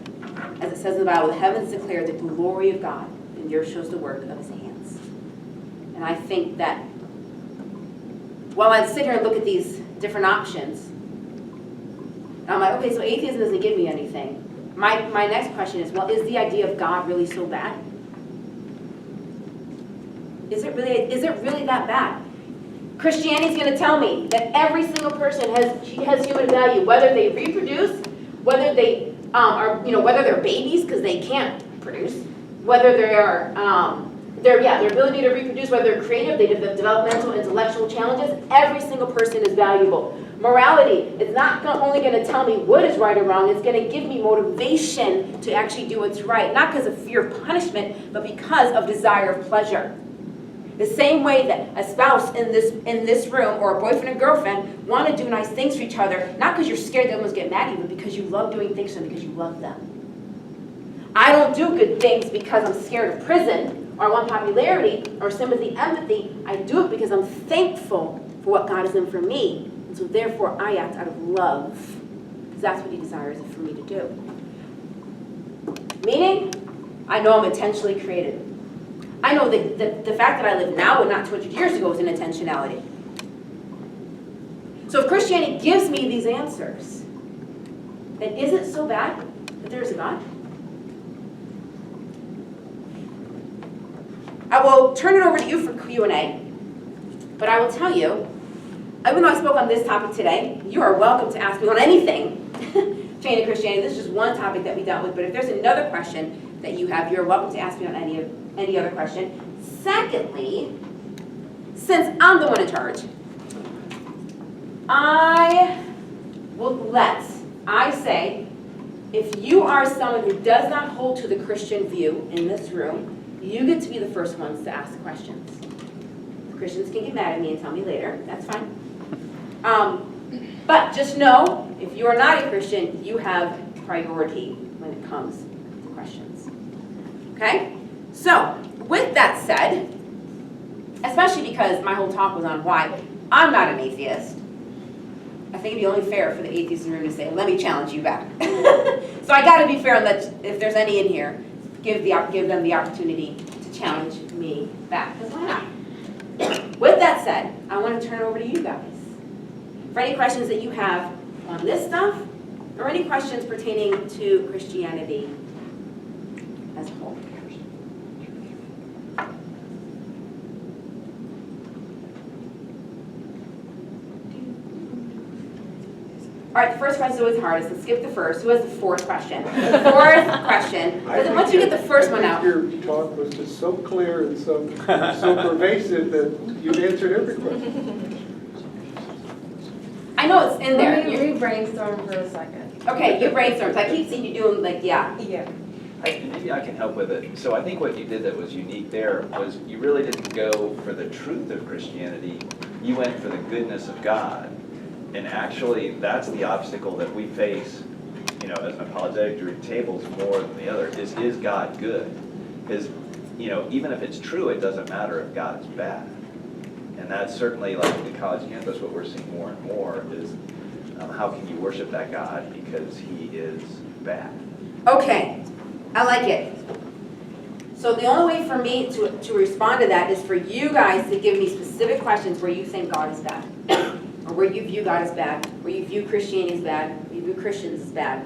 as it says in the Bible, the heavens declare the glory of God, and the earth shows the work of His hands. And I think that while I sit here and look at these different options, I'm like, okay, so atheism doesn't give me anything. My next question is, well, is the idea of God really so bad? Is it really that bad? Christianity is going to tell me that every single person has human value, whether they reproduce, whether they whether they're babies because they can't produce, whether they are their ability to reproduce, whether they're creative, they have developmental, intellectual challenges. Every single person is valuable. Morality is not only going to tell me what is right or wrong, it's going to give me motivation to actually do what's right, not because of fear of punishment, but because of desire of pleasure. The same way that a spouse in this room or a boyfriend and girlfriend want to do nice things for each other, not because you're scared they'll almost get mad at you, but because you love doing things for them, because you love them. I don't do good things because I'm scared of prison or I want popularity or sympathy, empathy. I do it because I'm thankful for what God has done for me. And so therefore I act out of love, because that's what He desires for me to do. Meaning, I know I'm intentionally created. I know that the fact that I live now and not 200 years ago is an intentionality. So if Christianity gives me these answers, then is it so bad that there is a God? I will turn it over to you for Q&A, but I will tell you, even though I spoke on this topic today, you are welcome to ask me on anything pertaining to Christianity. This is just one topic that we dealt with, but if there's another question that you have, you're welcome to ask me on any other question. Secondly, since I'm the one in charge, I say, if you are someone who does not hold to the Christian view in this room, you get to be the first ones to ask questions. The Christians can get mad at me and tell me later, that's fine. But just know, if you are not a Christian, you have priority when it comes to questions. Okay? So, with that said, especially because my whole talk was on why I'm not an atheist, I think it'd be only fair for the atheists in the room to say, let me challenge you back. So I gotta be fair and let, if there's any in here, give them the opportunity to challenge me back, because why not? With that said, I want to turn it over to you guys. For any questions that you have on this stuff, or any questions pertaining to Christianity as a whole. All right, the first question is always the hardest. Let's skip the first. Who has the fourth question? The fourth question. Because once you get the first one out. Your talk was just so clear and so pervasive that you answered every question. I know it's in there. Let me brainstorm for a second. Okay, you brainstorm. I keep seeing you doing like, yeah. Maybe I can help with it. So I think what you did that was unique there was you really didn't go for the truth of Christianity. You went for the goodness of God. And actually, that's the obstacle that we face, as an apologetic to read tables more than the other, is God good? Because, even if it's true, it doesn't matter if God is bad. And that's certainly, like the college campus, what we're seeing more and more is how can you worship that God because He is bad? Okay, I like it. So the only way for me to respond to that is for you guys to give me specific questions where you think God is bad. Or where you view God as bad, where you view Christianity as bad, where you view Christians as bad.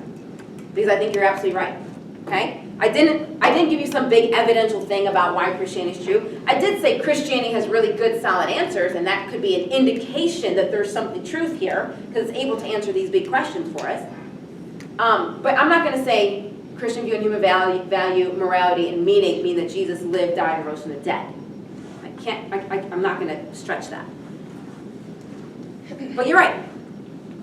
Because I think you're absolutely right, okay? I didn't give you some big evidential thing about why Christianity is true. I did say Christianity has really good, solid answers, and that could be an indication that there's something truth here, because it's able to answer these big questions for us. But I'm not going to say Christian view and human value, morality, and meaning mean that Jesus lived, died, and rose from the dead. I'm not going to stretch that. But you're right.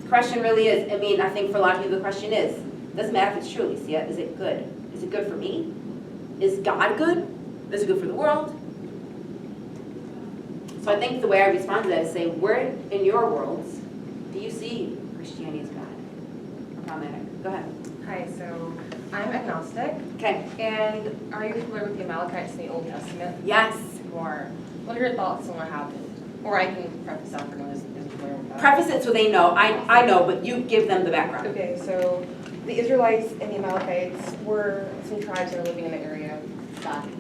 The question really is, I think for a lot of people the question is, it doesn't matter if it's true, Alycia, is it good? Is it good for me? Is God good? Is it good for the world? So I think the way I respond to that is say, where in your worlds Christianity is bad or problematic. Go ahead. Hi, so I'm agnostic, Okay. and are you familiar with the Amalekites in the Old Testament? Yes. You are. What are your thoughts on what happened? Or I can preface that for anyone who isn't familiar with that. Preface it so they know. I know, but you give them the background. Okay, so the Israelites and the Amalekites were some tribes that were living in the area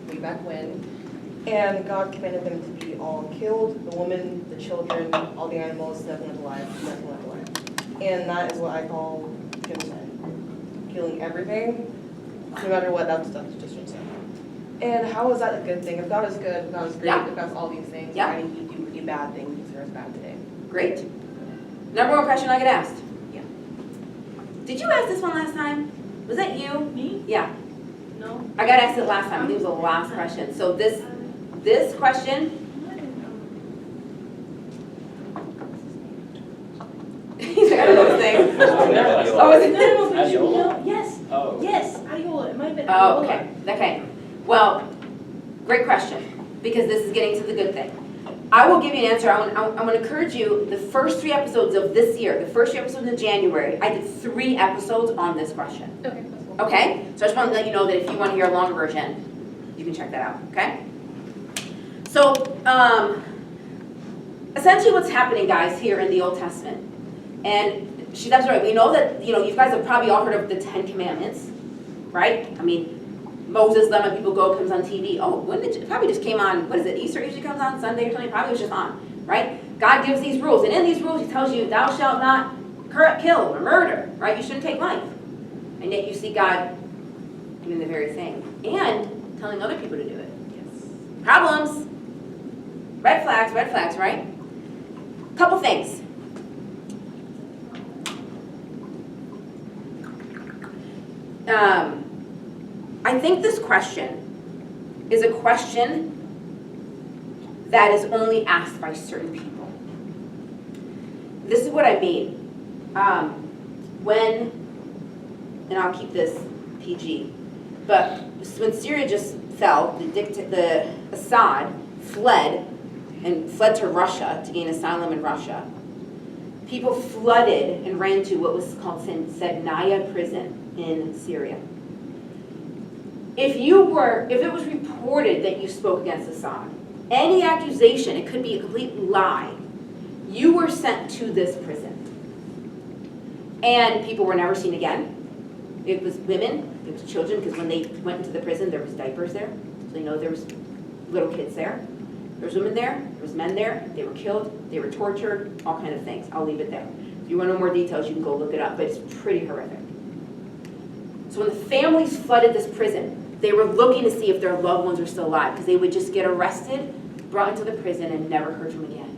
way back when. And God commanded them to be all killed, the women, the children, all the animals, nothing left alive, nothing left alive. And that is what I call genocide. Killing everything, no matter what, that's just genocide. And how is that a good thing? If God is good, if God is great, Yeah. if God's all these things, Yeah. why did He do a bad thing because there is bad today? Great. Number one question I get asked. Yeah. Did you ask this one last time? Was that you? Me? Yeah. No? I got asked it last time. I think it was the last question. So this question. He's got those things. Oh, is it? No, yes, Oh. yes, Adiola, it might have been Oh, Adiola. okay, okay. Well, great question, because this is getting to the good thing. I will give you an answer. I'm going to encourage you, the first 3 episodes of this year, the first 3 episodes in January, I did 3 episodes on this question. Okay, that's cool. Okay? So I just want to let you know that if you want to hear a longer version, you can check that out, okay? So, essentially what's happening, guys, here in the Old Testament, and she's absolutely right. We know that, you guys have probably all heard of the 10 Commandments, right? I mean, Moses, let my people go, comes on TV. Oh, when did it probably just came on, what is it, Easter usually comes on, Sunday or something? Probably was just on, right? God gives these rules, and in these rules he tells you, thou shalt not kill or murder, right? You shouldn't take life. And yet you see God doing the very thing, and telling other people to do it. Yes. Problems. Red flags, right? Couple things. I think this question is a question that is only asked by certain people. This is what I mean. And I'll keep this PG, but when Syria just fell, the Assad fled to Russia to gain asylum in Russia. People flooded and ran to what was called Sednaya prison in Syria. If it was reported that you spoke against Assad, any accusation, it could be a complete lie, you were sent to this prison. And people were never seen again. It was women, it was children, because when they went into the prison, there was diapers there. So you know there was little kids there. There was women there, there was men there, they were killed, they were tortured, all kind of things. I'll leave it there. If you want to know more details, you can go look it up, but it's pretty horrific. So when the families flooded this prison, they were looking to see if their loved ones were still alive, because they would just get arrested, brought into the prison, and never heard from again.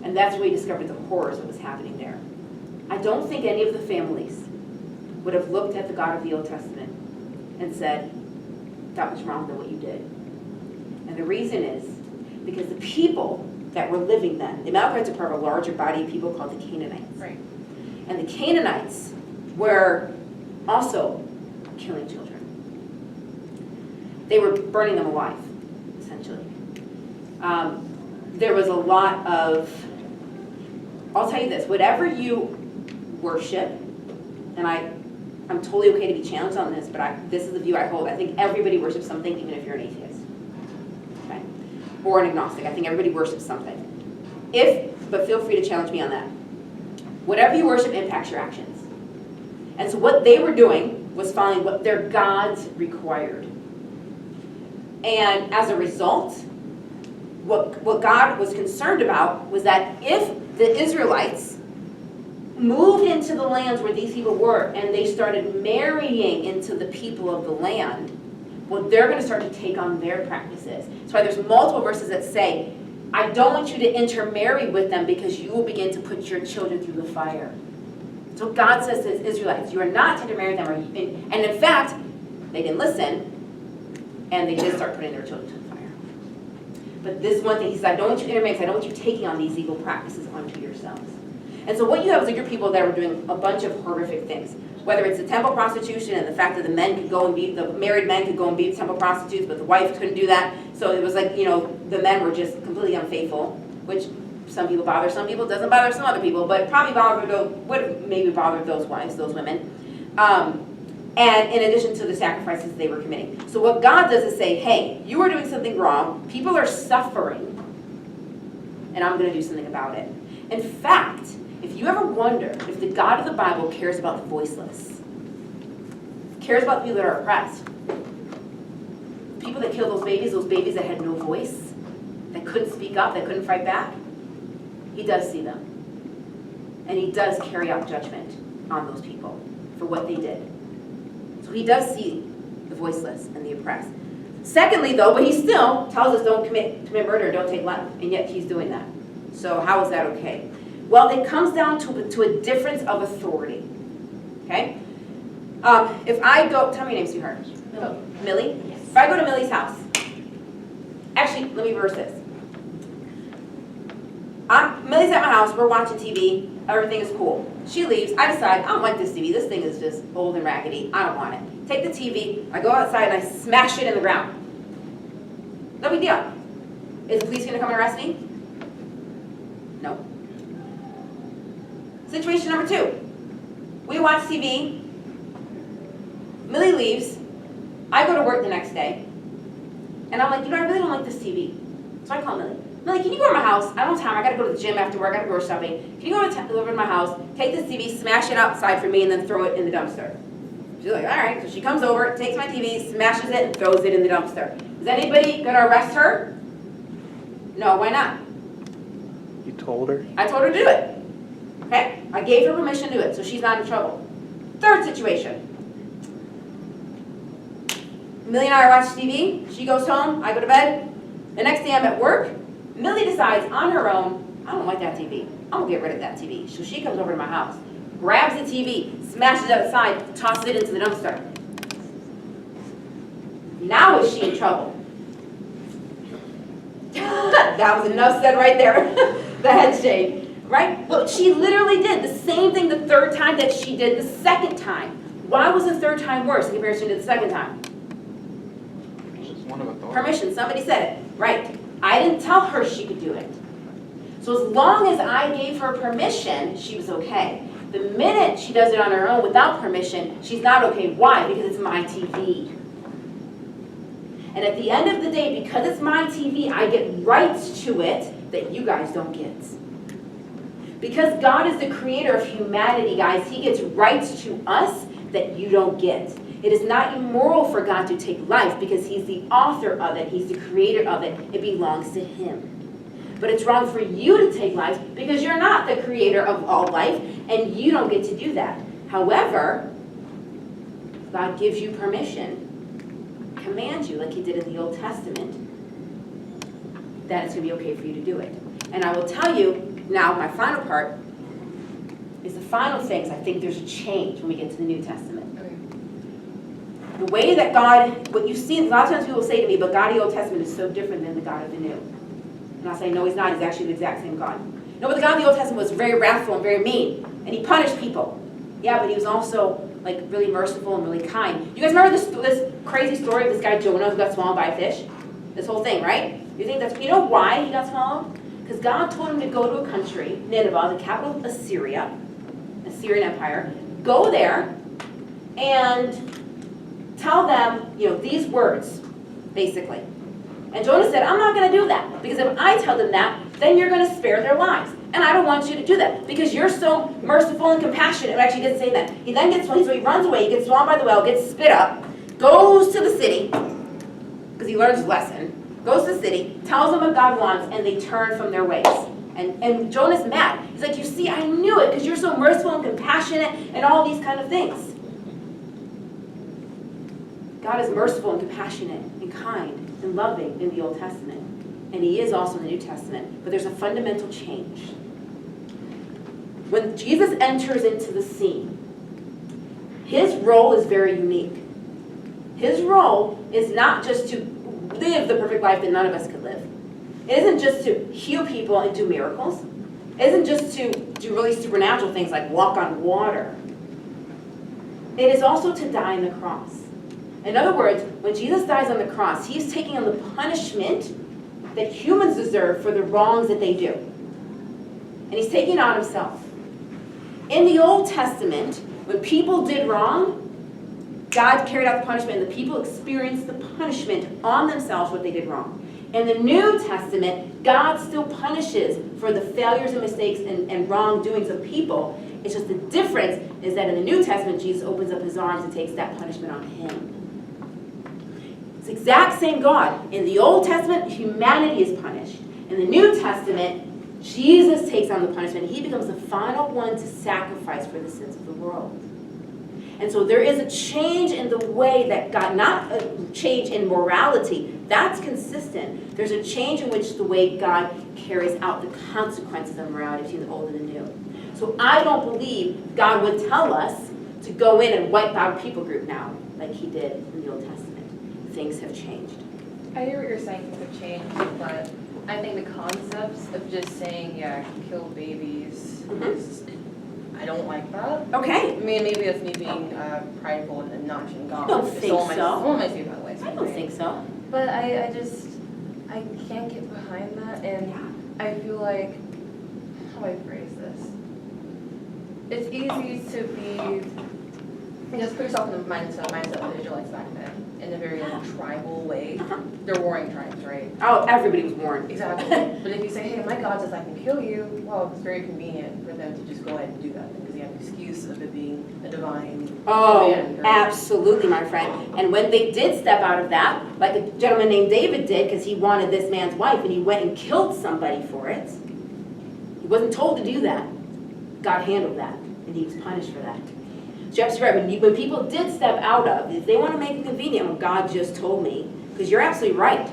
And that's where we discovered the horrors that was happening there. I don't think any of the families would have looked at the God of the Old Testament and said, that was wrong than what you did. And the reason is because the people that were living then, the Amalekites are part of a larger body of people called the Canaanites. Right. And the Canaanites were also killing children. They were burning them alive, essentially. There was a lot of, I'll tell you this, whatever you worship, and I'm totally okay to be challenged on this, but this is the view I hold. I think everybody worships something, even if you're an atheist. Okay? Or an agnostic. I think everybody worships something. But feel free to challenge me on that. Whatever you worship impacts your actions. And so what they were doing was following what their gods required. And as a result, what God was concerned about was that if the Israelites moved into the lands where these people were and they started marrying into the people of the land, well, they're going to start to take on their practices. That's why there's multiple verses that say, I don't want you to intermarry with them because you will begin to put your children through the fire. So God says to the Israelites, you are not to intermarry them. And in fact, they didn't listen, and they did start putting their children to the fire. But this one thing, he said, I don't want you to intermarry because I don't want you taking on these evil practices onto yourselves. And so what you have is a group of people that were doing a bunch of horrific things. Whether it's the temple prostitution and the fact that the married men could go and be temple prostitutes, but the wife couldn't do that. So it was like, the men were just completely unfaithful, which some people bother some people, doesn't bother some other people, but probably would have maybe bothered those wives, those women. And in addition to the sacrifices they were committing. So what God does is say, hey, you are doing something wrong, people are suffering, and I'm going to do something about it. In fact, if you ever wonder if the God of the Bible cares about the voiceless, cares about the people that are oppressed, people that kill those babies that had no voice, that couldn't speak up, that couldn't fight back, he does see them. And he does carry out judgment on those people for what they did. So he does see the voiceless and the oppressed. Secondly, though, but he still tells us don't commit murder, don't take life, and yet he's doing that. So how is that okay? Well, it comes down to a difference of authority. Okay? If I go, tell me your name, sweetheart. Millie? Yes. If I go to Millie's house, actually, let me reverse this. Millie's at my house, we're watching TV, everything is cool. She leaves, I decide, I don't like this TV, this thing is just old and raggedy, I don't want it. Take the TV, I go outside and I smash it in the ground. No big deal. Is the police gonna come and arrest me? No. Situation number 2. We watch TV, Millie leaves, I go to work the next day, and I'm like, I really don't like this TV. So I call Millie. Millie, can you go to my house? I don't have time, I gotta go to the gym after work, I gotta go shopping. Can you go over to my house, take this TV, smash it outside for me, and then throw it in the dumpster? She's like, all right. So she comes over, takes my TV, smashes it, and throws it in the dumpster. Is anybody gonna arrest her? No, why not? You told her? I told her to do it. Okay? I gave her permission to do it, so she's not in trouble. Third situation. Millie and I are watching TV. She goes home, I go to bed. The next day I'm at work. Millie decides on her own, I don't like that TV. I'm gonna get rid of that TV. So she comes over to my house, grabs the TV, smashes it outside, tosses it into the dumpster. Now is she in trouble? That was enough said right there. The head shake, right? Well, she literally did the same thing the third time that she did the second time. Why was the third time worse in comparison to the second time? One of authority. Permission, somebody said it, right. I didn't tell her she could do it. So as long as I gave her permission, she was okay. The minute she does it on her own without permission, she's not okay. Why? Because it's my TV. And at the end of the day, because it's my TV, I get rights to it that you guys don't get. Because God is the creator of humanity, guys, he gets rights to us that you don't get. It is not immoral for God to take life because he's the author of it, he's the creator of it, it belongs to him. But it's wrong for you to take life because you're not the creator of all life and you don't get to do that. However, God gives you permission, commands you like he did in the Old Testament, that it's going to be okay for you to do it. And I will tell you, now my final part is the final things. I think there's a change when we get to the New Testament. The way that God, what you see, a lot of times people say to me, but God of the Old Testament is so different than the God of the New. And I'll say, no, he's not. He's actually the exact same God. No, but the God of the Old Testament was very wrathful and very mean. And he punished people. Yeah, but he was also like really merciful and really kind. You guys remember this crazy story of this guy Jonah who got swallowed by a fish? This whole thing, right? You think that's, you know why he got swallowed? Because God told him to go to a country, Nineveh, the capital of Assyria, Assyrian Empire. Go there and tell them, these words, basically. And Jonah said, I'm not going to do that. Because if I tell them that, then you're going to spare their lives. And I don't want you to do that. Because you're so merciful and compassionate. Actually, he didn't say that. He then gets, so he runs away, he gets swallowed by the whale, gets spit up, goes to the city, because he learns his lesson, goes to the city, tells them what God wants, and they turn from their ways. And Jonah's mad. He's like, you see, I knew it, because you're so merciful and compassionate and all these kind of things. God is merciful and compassionate and kind and loving in the Old Testament. And he is also in the New Testament. But there's a fundamental change. When Jesus enters into the scene, his role is very unique. His role is not just to live the perfect life that none of us could live. It isn't just to heal people and do miracles. It isn't just to do really supernatural things like walk on water. It is also to die on the cross. In other words, when Jesus dies on the cross, he's taking on the punishment that humans deserve for the wrongs that they do. and he's taking it on himself. In the Old Testament, when people did wrong, God carried out the punishment, and the people experienced the punishment on themselves what they did wrong. In the New Testament, God still punishes for the failures and mistakes and wrongdoings of people. It's just the difference is that in the New Testament, Jesus opens up his arms and takes that punishment on him. It's the exact same God. In the Old Testament, humanity is punished. In the New Testament, Jesus takes on the punishment. He becomes the final one to sacrifice for the sins of the world. And so there is a change in the way that God, not a change in morality, that's consistent. There's a change in which the way God carries out the consequences of morality between the old and the new. So I don't believe God would tell us to go in and wipe out a people group now, like he did in the Old Testament. Things have changed. I hear what you're saying, things have changed, but I think the concepts of just saying, yeah, kill babies, is, I don't like that. Okay. I mean, maybe it's me being prideful and not in God. I don't think so. Someone might see it that way. I don't think so. But I can't get behind that, and I feel like, how do I phrase this? It's easy to be, just put yourself in the mindset of the Israelites back then, in a very tribal way. They're warring tribes, right? Oh, everybody was warned. Exactly. But if you say, hey, my God says I can kill you, well, it's very convenient for them to just go ahead and do that, because they have an excuse of it being a divine command, right? Absolutely, my friend. And when they did step out of that, like a gentleman named David did, because he wanted this man's wife, and he went and killed somebody for it. He wasn't told to do that. God handled that, and he was punished for that. So you're absolutely right. When people did step out of, if they want to make it convenient, well, God just told me, because you're absolutely right.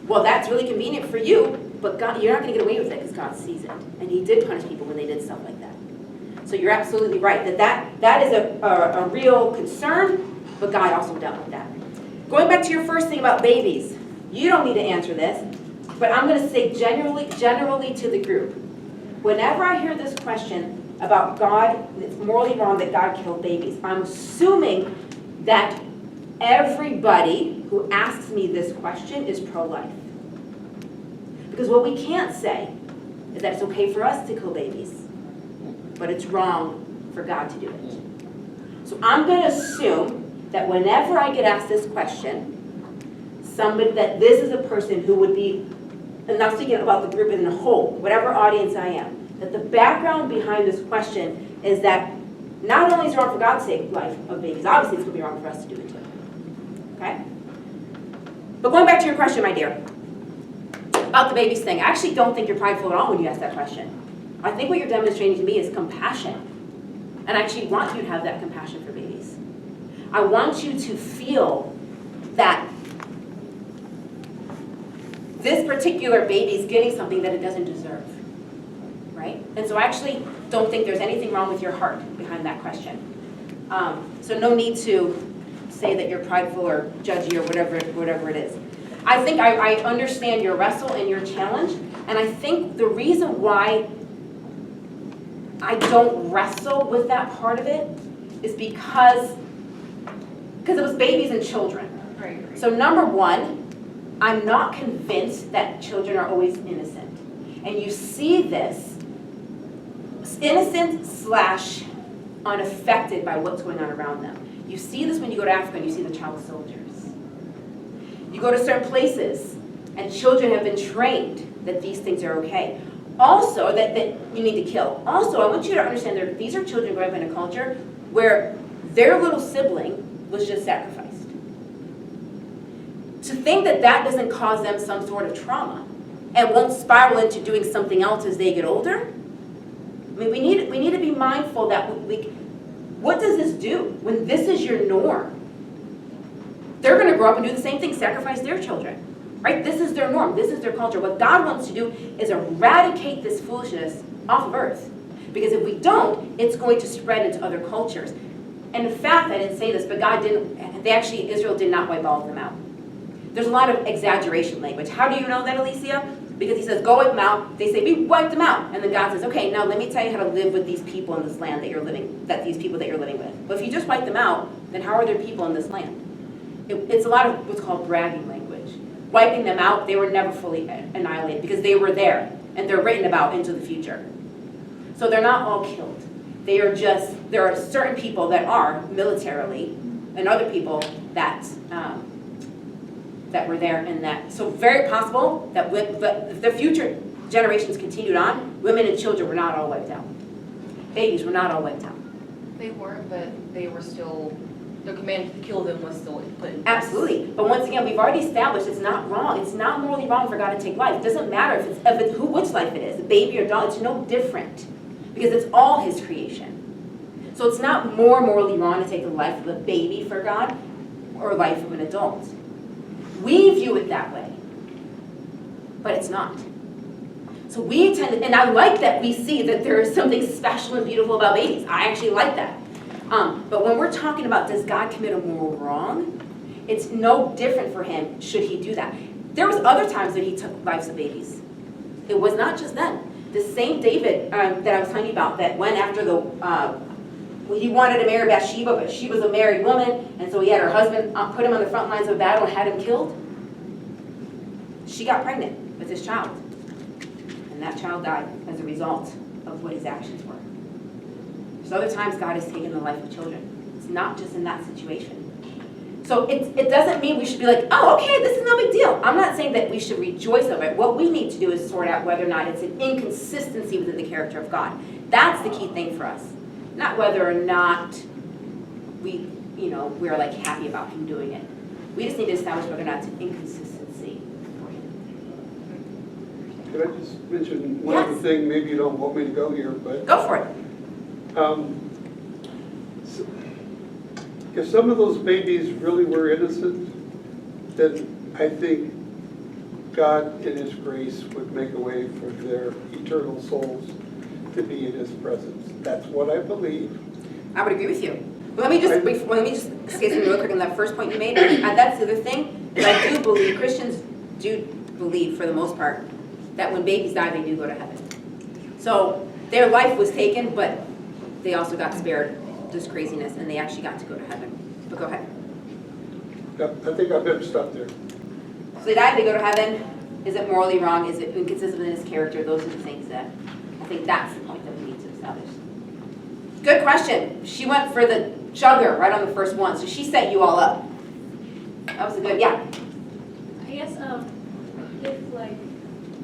Well, that's really convenient for you, but God, you're not going to get away with it because God sees it. And he did punish people when they did stuff like that. So you're absolutely right. That is a real concern, but God also dealt with that. Going back to your first thing about babies, you don't need to answer this, but I'm going to say generally to the group. Whenever I hear this question about God, it's morally wrong that God killed babies, I'm assuming that everybody who asks me this question is pro-life. Because what we can't say is that it's okay for us to kill babies, but it's wrong for God to do it. So I'm going to assume that whenever I get asked this question, that this is a person who would be, and I'm speaking about the group in a whole, whatever audience I am, that the background behind this question is that not only is it wrong for God to take life of babies, obviously it's going to be wrong for us to do it too. Okay? But going back to your question, my dear, about the babies thing, I actually don't think you're prideful at all when you ask that question. I think what you're demonstrating to me is compassion. And I actually want you to have that compassion for babies. I want you to feel that this particular baby is getting something that it doesn't deserve. Right? And so I actually don't think there's anything wrong with your heart behind that question. So no need to say that you're prideful or judgy or whatever it is. I think I understand your wrestle and your challenge, and I think the reason why I don't wrestle with that part of it is because it was babies and children. Right. So number one, I'm not convinced that children are always innocent. And you see this innocent / unaffected by what's going on around them. You see this when you go to Africa and you see the child soldiers. You go to certain places and children have been trained that these things are okay. Also, that you need to kill. Also, I want you to understand that these are children growing up in a culture where their little sibling was just sacrificed. To think that that doesn't cause them some sort of trauma and won't spiral into doing something else as they get older. I mean, we need to be mindful that what does this do when this is your norm? They're going to grow up and do the same thing, sacrifice their children, right? This is their norm. This is their culture. What God wants to do is eradicate this foolishness off of earth. Because if we don't, it's going to spread into other cultures. And in fact, I didn't say this, but Israel did not wipe all of them out. There's a lot of exaggeration language. How do you know that, Alycia? Because he says, go wipe them out. They say, we wiped them out. And then God says, okay, now let me tell you how to live with these people in this land these people that you're living with. But if you just wipe them out, then how are there people in this land? It's a lot of what's called bragging language. Wiping them out, they were never fully annihilated because they were there and they're written about into the future. So they're not all killed. They are just, there are certain people that are militarily, and other people that that were there in that. So very possible that with the future generations continued on, women and children were not all wiped out. Babies were not all wiped out. They weren't, but they were still, the command to kill them was still put in place. Absolutely. But once again, we've already established it's not wrong. It's not morally wrong for God to take life. It doesn't matter if it's which life it is, a baby or dog. It's no different because it's all His creation. So it's not more morally wrong to take the life of a baby for God or life of an adult. We view it that way, but it's not. So we tend to, and I like that we see that there is something special and beautiful about babies. I actually like that. But when we're talking about does God commit a moral wrong, it's no different for Him should He do that. There was other times that He took lives of babies. It was not just then. The same David that I was telling you about that went after he wanted to marry Bathsheba, but she was a married woman, and so he had her husband put him on the front lines of battle and had him killed. She got pregnant with his child, and that child died as a result of what his actions were. So other times God has taken the life of children. It's not just in that situation. So it doesn't mean we should be like, oh, okay, this is no big deal. I'm not saying that we should rejoice over it. What we need to do is sort out whether or not it's an inconsistency within the character of God. That's the key thing for us. Not whether or not we're like happy about Him doing it. We just need to establish whether or not it's an inconsistency for Him. Could I just mention one other thing? Maybe you don't want me to go here, but go for it. If some of those babies really were innocent, then I think God in His grace would make a way for their eternal souls to be in His presence. That's what I believe. I would agree with you. But let me just say something real quick on that first point you made. That's the other thing, is I do believe, Christians do believe for the most part, that when babies die, they do go to heaven. So their life was taken, but they also got spared this craziness, and they actually got to go to heaven. But go ahead. I think I better stop there. So they died, they go to heaven. Is it morally wrong? Is it inconsistent in His character? Those are the things that I think that's the point that we need to establish. Good question. She went for the jugger right on the first one, so she set you all up. That was a good, yeah. I guess, if like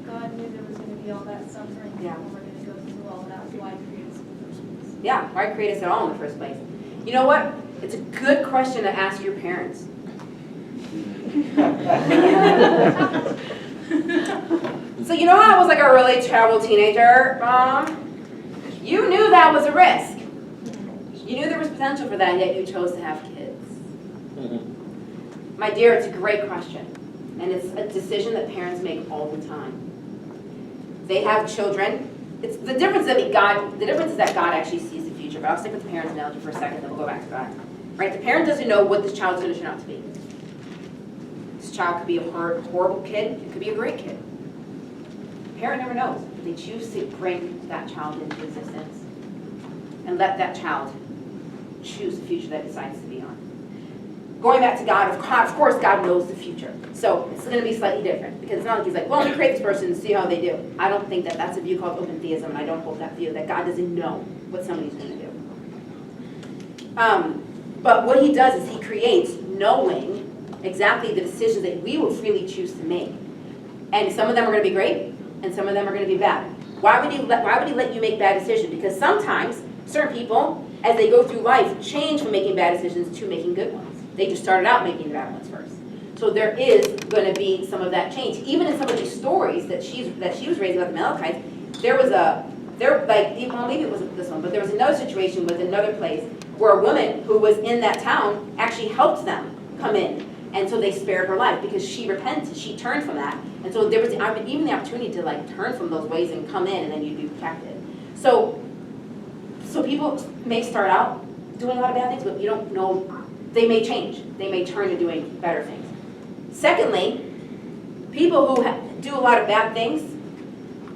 God knew there was gonna be all that suffering, Yeah. and we're gonna go through all that, why create us in the first place? Yeah, why create us at all in the first place? You know what? It's a good question to ask your parents. So you know how I was like a really terrible teenager, Mom? You knew that was a risk. You knew there was potential for that, yet you chose to have kids. My dear, it's a great question. And it's a decision that parents make all the time. They have children. It's the difference is that God actually sees the future. But I'll stick with the parents analogy for a second, then we'll go back to God. Right? The parent doesn't know what this child's going to turn out to be. This child could be a horrible kid. It could be a great kid. The parent never knows. They choose to bring that child into existence and let that child choose the future that it decides to be on. Going back to God, of course God knows the future. So it's going to be slightly different because it's not like He's like, well, let me create this person and see how they do. I don't think that that's a view called open theism, and I don't hold that view that God doesn't know what somebody's going to do. But what He does is He creates knowing exactly the decisions that we will freely choose to make. And some of them are going to be great, and some of them are going to be bad. Why would He let you make bad decisions? Because sometimes certain people, as they go through life, change from making bad decisions to making good ones. They just started out making the bad ones first. So there is going to be some of that change. Even in some of these stories that she was raising about the Amalekites, maybe it wasn't this one, but there was another situation with another place where a woman who was in that town actually helped them come in. And so they spared her life because she repented, she turned from that. And so there was even the opportunity to like turn from those ways and come in, and then you'd be protected. So people may start out doing a lot of bad things, but you don't know, they may change. They may turn to doing better things. Secondly, people who do a lot of bad things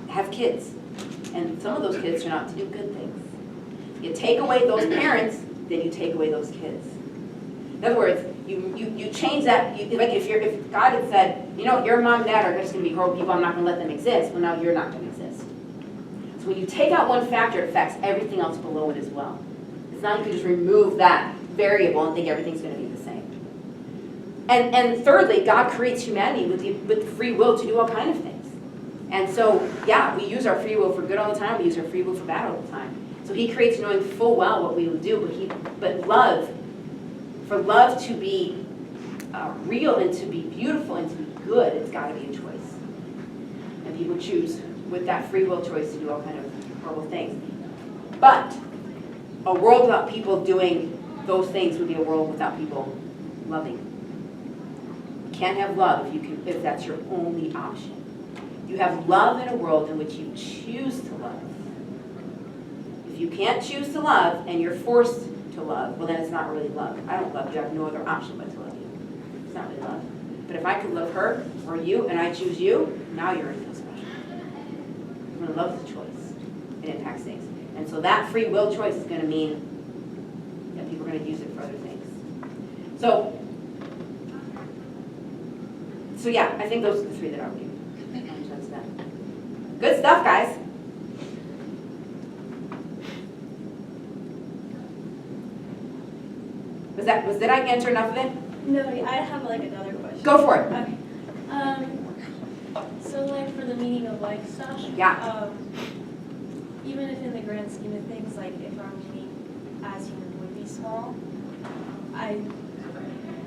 have kids. And some of those kids turn out to do good things. You take away those parents, then you take away those kids. In other words, you change that. Like if God had said, you know, your mom and dad are just going to be horrible people, I'm not going to let them exist. Well, now you're not going to exist. So when you take out one factor, it affects everything else below it as well. It's not you can just remove that variable and think everything's going to be the same. And thirdly, God creates humanity with free will to do all kinds of things. And so, yeah, we use our free will for good all the time. We use our free will for bad all the time. So he creates knowing full well what we would do. But for love to be real and to be beautiful and to be good, it's got to be a choice. And people choose with that free will choice to do all kinds of horrible things. But a world without people doing those things would be a world without people loving. You can't have love if that's your only option. You have love in a world in which you choose to love. If you can't choose to love and you're forced to love, well then it's not really love. I don't love you, I have no other option but to love you. It's not really love. But if I could love her or you and I choose you, now you're in special. I'm going to love the choice. It impacts things. And so that free will choice is going to mean that people are going to use it for other things. So yeah, I think those are the three that I would do. Good stuff, guys. Did I answer enough of it? No, I have like another question. Go for it. Okay. So like for the meaning of life stuff. Yeah. Even if in the grand scheme of things, like if our meaning as human would be small,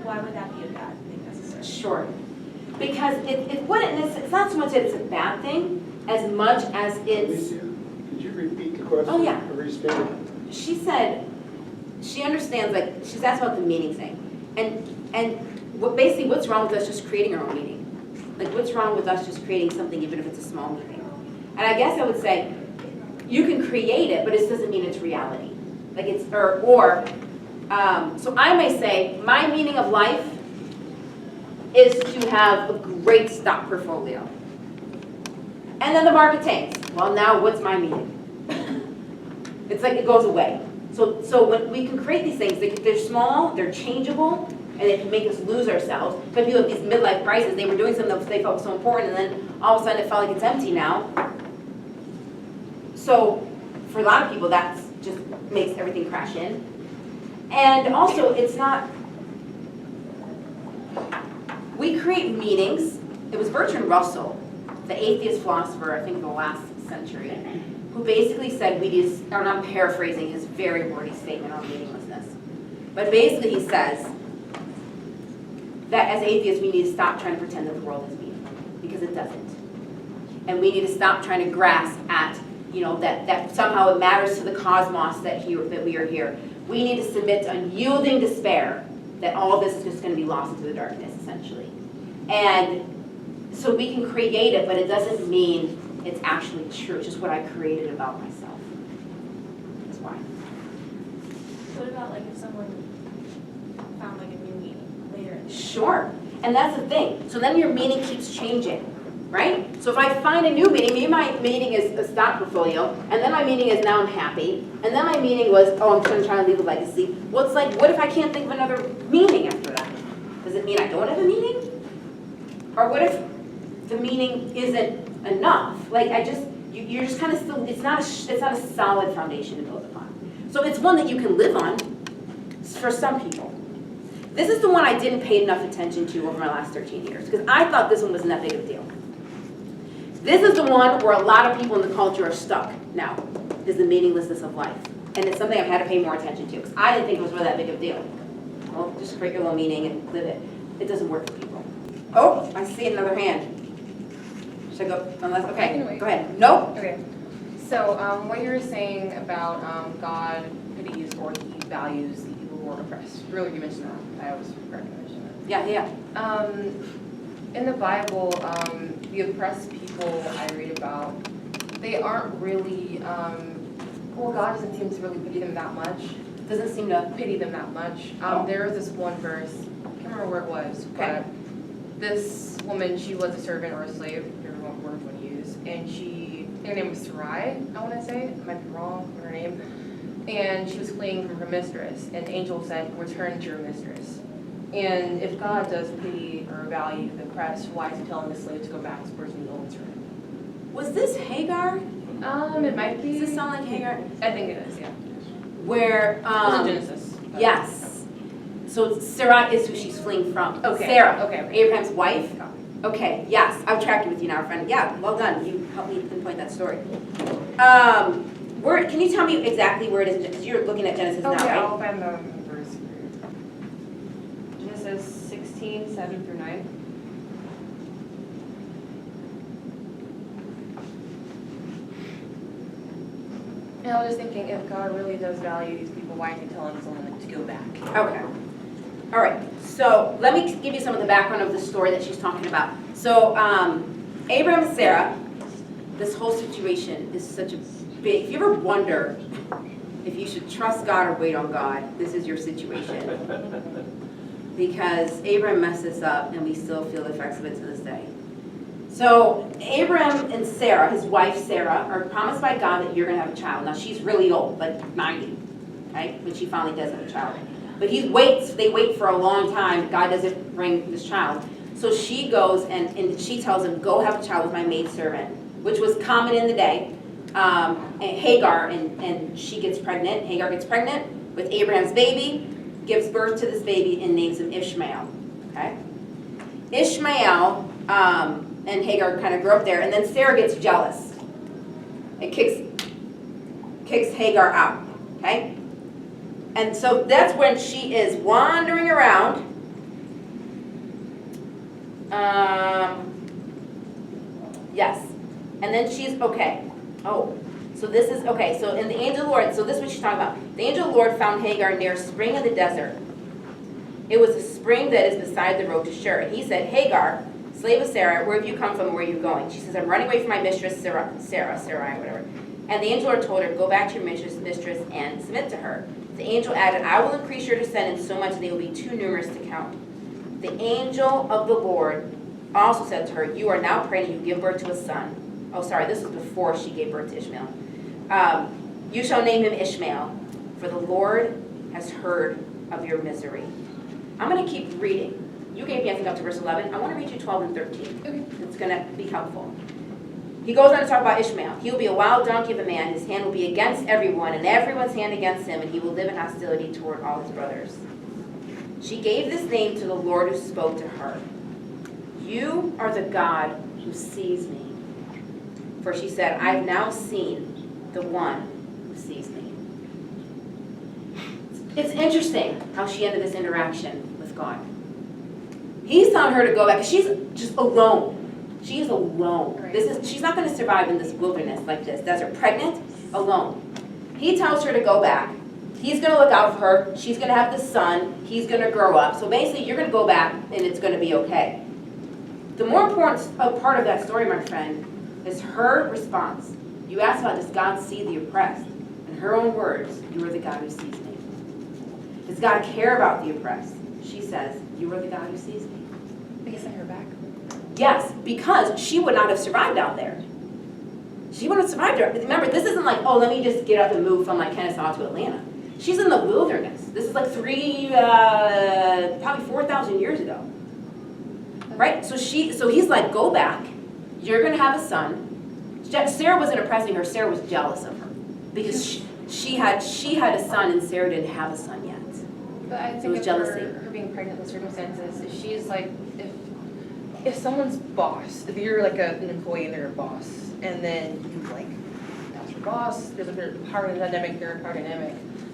why would that be a bad thing necessarily? Sure. Because it wouldn't. It's not so much that it's a bad thing as much as it's. Alycia, could you repeat the question? Oh, yeah. Or restate it? She said she understands, like, she's asked about the meaning thing. And basically what's wrong with us just creating our own meaning? Like, what's wrong with us just creating something even if it's a small meaning? And I guess I would say, you can create it, but it doesn't mean it's reality. Like it's, so I may say, my meaning of life is to have a great stock portfolio. And then the market tanks. Well, now what's my meaning? It's like it goes away. So when we can create these things, they're small, they're changeable, and they can make us lose ourselves. But people have these midlife crises, they were doing something that they felt was so important, and then all of a sudden it felt like it's empty now. So for a lot of people, that just makes everything crash in. And also, it's not, we create meanings. It was Bertrand Russell, the atheist philosopher, I think, of the last century, who basically said or I'm paraphrasing his very wordy statement on meaninglessness, but basically he says that as atheists we need to stop trying to pretend that the world has meaning, because it doesn't. And we need to stop trying to grasp at, that somehow it matters to the cosmos that we are here. We need to submit to unyielding despair that all this is just going to be lost into the darkness, essentially. And so we can create it, but it doesn't mean it's actually true. It's just what I created about myself. That's why. What about like if someone found like a new meaning later? Sure. And that's the thing. So then your meaning keeps changing, right? So if I find a new meaning, maybe my meaning is a stock portfolio, and then my meaning is now I'm happy, and then my meaning was, I'm trying to leave a legacy. Well, it's like, what if I can't think of another meaning after that? Does it mean I don't have a meaning? Or what if the meaning isn't enough? Like you're just kind of still, it's not a solid foundation to build upon. So it's one that you can live on for some people. This is the one I didn't pay enough attention to over my last 13 years, because I thought this one wasn't that big of a deal. This is the one where a lot of people in the culture are stuck now, is the meaninglessness of life. And it's something I've had to pay more attention to, because I didn't think it was really that big of a deal. Well, just create your little meaning and live it. It doesn't work for people. Oh, I see another hand. Should I go? Unless, okay, go ahead. Nope. Okay. So what you were saying about God pities or he values the people who are oppressed. Really, you mentioned that. I always forgot to mention that. Yeah. In the Bible, the oppressed people I read about, they aren't really, God doesn't seem to really pity them that much. Doesn't seem to pity them that much. There was this one verse, I can't remember where it was, but this woman, she was a servant or a slave, whatever word you want to use, and her name was Sarai, I want to say, I might be wrong with her name, and she was fleeing from her mistress, and the angel said, return to your mistress. And if God does pity or value the oppressed, why is he telling the slave to go back to the person who owns her? Was this Hagar? It might be. Does this sound like Hagar? I think it is, yeah. Where, It's in Genesis. but- yes. So Sarah is who she's fleeing from. Okay. Sarah, Okay. Abraham's wife. Okay, yes, I'm tracking with you now, friend. Yeah, well done. You helped me pinpoint that story. Can you tell me exactly where it is? Because you're looking at Genesis now, Okay, right? I'll find the verse for you. Genesis 16, 7 through 9. And I was just thinking, if God really does value these people, why is he telling someone to go back? Okay. All right. So let me give you some of the background of the story that she's talking about. So Abraham and Sarah, this whole situation is such a big, if you ever wonder if you should trust God or wait on God, this is your situation. Because Abraham messed this up and we still feel the effects of it to this day. So Abraham and Sarah, his wife Sarah, are promised by God that you're going to have a child. Now she's really old, like 90, right? When she finally does have a child. But they wait for a long time. God doesn't bring this child. So she goes and she tells him, go have a child with my maidservant, which was common in the day. And Hagar, and she gets pregnant. Hagar gets pregnant with Abraham's baby, gives birth to this baby and names him Ishmael. Okay? Ishmael and Hagar kind of grew up there, and then Sarah gets jealous and kicks Hagar out. Okay? And so that's when she is wandering around. Yes. And then she's, okay. Oh, so this is, okay, so in the angel of the Lord, so this is what she's talking about. The angel of the Lord found Hagar near a spring in the desert. It was a spring that is beside the road to Shur. And he said, Hagar, slave of Sarah, where have you come from and where are you going? She says, I'm running away from my mistress, Sarai, whatever. And the angel of the Lord told her, go back to your mistress and submit to her. The angel added, I will increase your descendants so much they will be too numerous to count. The angel of the Lord also said to her, you are now pregnant, you give birth to a son. Oh, sorry, this was before she gave birth to Ishmael. You shall name him Ishmael, for the Lord has heard of your misery. I'm going to keep reading. You gave me, I think, up to verse 11. I want to read you 12 and 13. Okay. It's going to be helpful. He goes on to talk about Ishmael. He will be a wild donkey of a man. His hand will be against everyone, and everyone's hand against him, and he will live in hostility toward all his brothers. She gave this name to the Lord who spoke to her. You are the God who sees me. For she said, I've now seen the one who sees me. It's interesting how she ended this interaction with God. He's telling her to go back, because she's just alone. She is alone. Right. She's not going to survive in this wilderness like this, desert, pregnant, alone. He tells her to go back. He's going to look out for her. She's going to have this son. He's going to grow up. So basically, you're going to go back, and it's going to be okay. The more important part of that story, my friend, is her response. You asked about, does God see the oppressed? In her own words, you are the God who sees me. Does God care about the oppressed? She says, you are the God who sees me. He sent her back. Yes, because she would not have survived out there. She wouldn't have survived there. Remember, this isn't like, oh, let me just get up and move from like Kennesaw to Atlanta. She's in the wilderness. This is like probably 4,000 years ago. Right? So he's like, go back. You're going to have a son. Sarah wasn't oppressing her. Sarah was jealous of her because she had a son and Sarah didn't have a son yet. But I So it think was of jealousy. her being pregnant in the circumstances, if she's like, if someone's boss, if you're like an employee and they're a boss, and then you like, that's your boss, there's a bit of power dynamic, they're a power dynamic.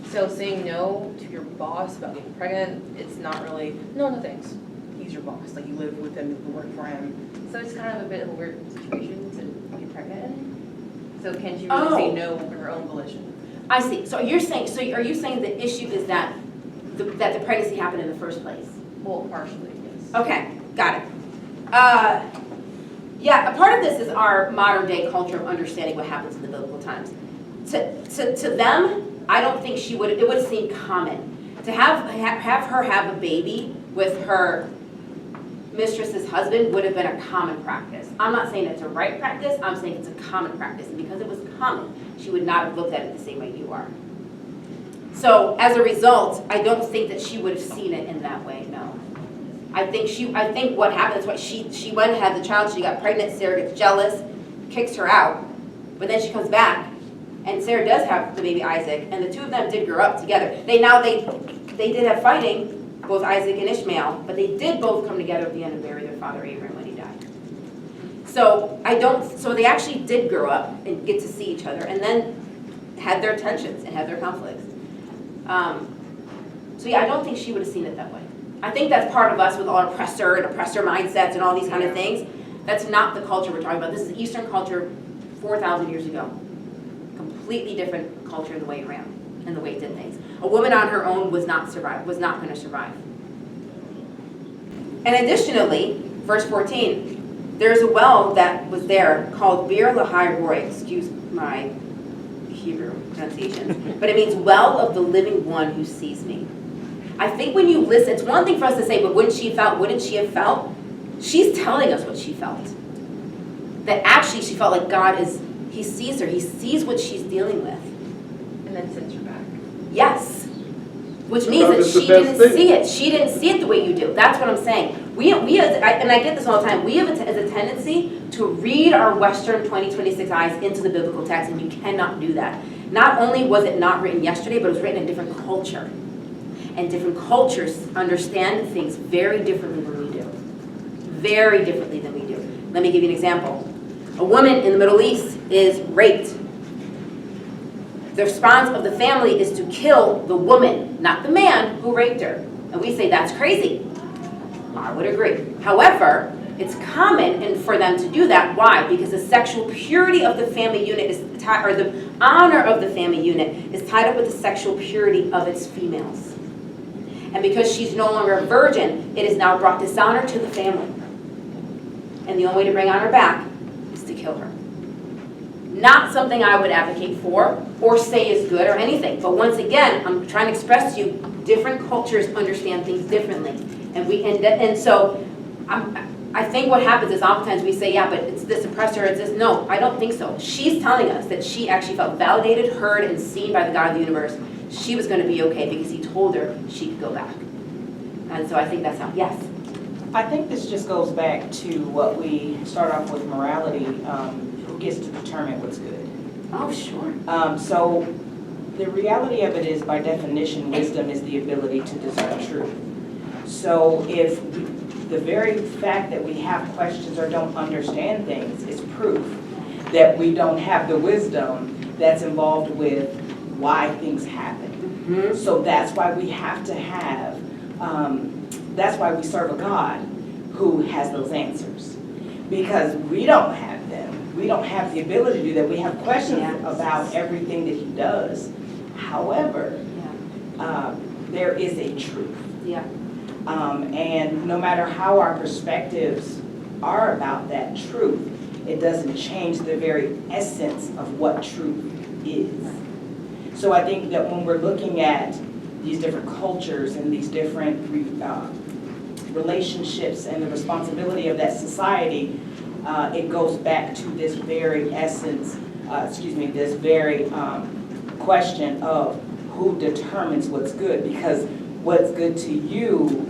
So saying no to your boss about getting pregnant, it's not really, no thanks. He's your boss, like you live with him, you work for him. So it's kind of a bit of a weird situation to be pregnant in. So can she really say no of her own volition? I see. So are you saying the issue is that the pregnancy happened in the first place? Well, partially, yes. Okay, got it. Yeah, a part of this is our modern day culture of understanding what happens in the biblical times. To them, I don't think it would seem common to have her have a baby with her mistress's husband would have been a common practice. I'm not saying it's a right practice, I'm saying it's a common practice. And because it was common, she would not have looked at it the same way you are. So as a result, I don't think that she would have seen it in that way, no. I think what happened is she went and had the child, she got pregnant, Sarah gets jealous, kicks her out. But then she comes back, and Sarah does have the baby Isaac, and the two of them did grow up together. They did have fighting, both Isaac and Ishmael, but they did both come together at the end and bury their father Abraham when he died. So they actually did grow up and get to see each other, and then had their tensions and had their conflicts. So yeah, I don't think she would have seen it that way. I think that's part of us with all oppressor and oppressor mindsets and all these kind of things. That's not the culture we're talking about. This is Eastern culture 4,000 years ago. Completely different culture in the way it ran and the way it did things. A woman on her own was not going to survive. And additionally, verse 14, there's a well that was there called Bir Lahai Roy, excuse my Hebrew pronunciation, but it means well of the living one who sees me. I think when you listen, it's one thing for us to say, but wouldn't she have felt? She's telling us what she felt. That actually she felt like God he sees her, he sees what she's dealing with. And then sends her back. Yes. Which means that she didn't see it. She didn't see it the way you do. That's what I'm saying. And I get this all the time, we have a tendency to read our Western 2026 eyes into the biblical text, and you cannot do that. Not only was it not written yesterday, but it was written in a different culture. And different cultures understand things very differently than we do. Very differently than we do. Let me give you an example. A woman in the Middle East is raped. The response of the family is to kill the woman, not the man who raped her. And we say that's crazy. I would agree. However, it's common for them to do that. Why? Because the sexual purity of the family unit is tied, or the honor of the family unit is tied up with the sexual purity of its females. And because she's no longer a virgin, it has now brought dishonor to the family. And the only way to bring honor back is to kill her. Not something I would advocate for or say is good or anything. But once again, I'm trying to express to you, different cultures understand things differently. And so I think what happens is oftentimes we say, yeah, but it's this oppressor, it's this. No, I don't think so. She's telling us that she actually felt validated, heard, and seen by the God of the universe. She was going to be okay because he told her she could go back. And so I think that's how, yes? I think this just goes back to what we start off with morality, who gets to determine what's good. Oh, sure. So the reality of it is, by definition, wisdom is the ability to discern truth. So if the very fact that we have questions or don't understand things is proof that we don't have the wisdom that's involved with why things happen. Mm-hmm. So that's why we have to have, that's why we serve a God who has those answers. Because we don't have them. We don't have the ability to do that. We have questions about everything that he does. However, there is a truth. Yeah. And no matter how our perspectives are about that truth, it doesn't change the very essence of what truth is. So I think that when we're looking at these different cultures and these different relationships and the responsibility of that society, it goes back to this very essence, this very question of who determines what's good, because what's good to you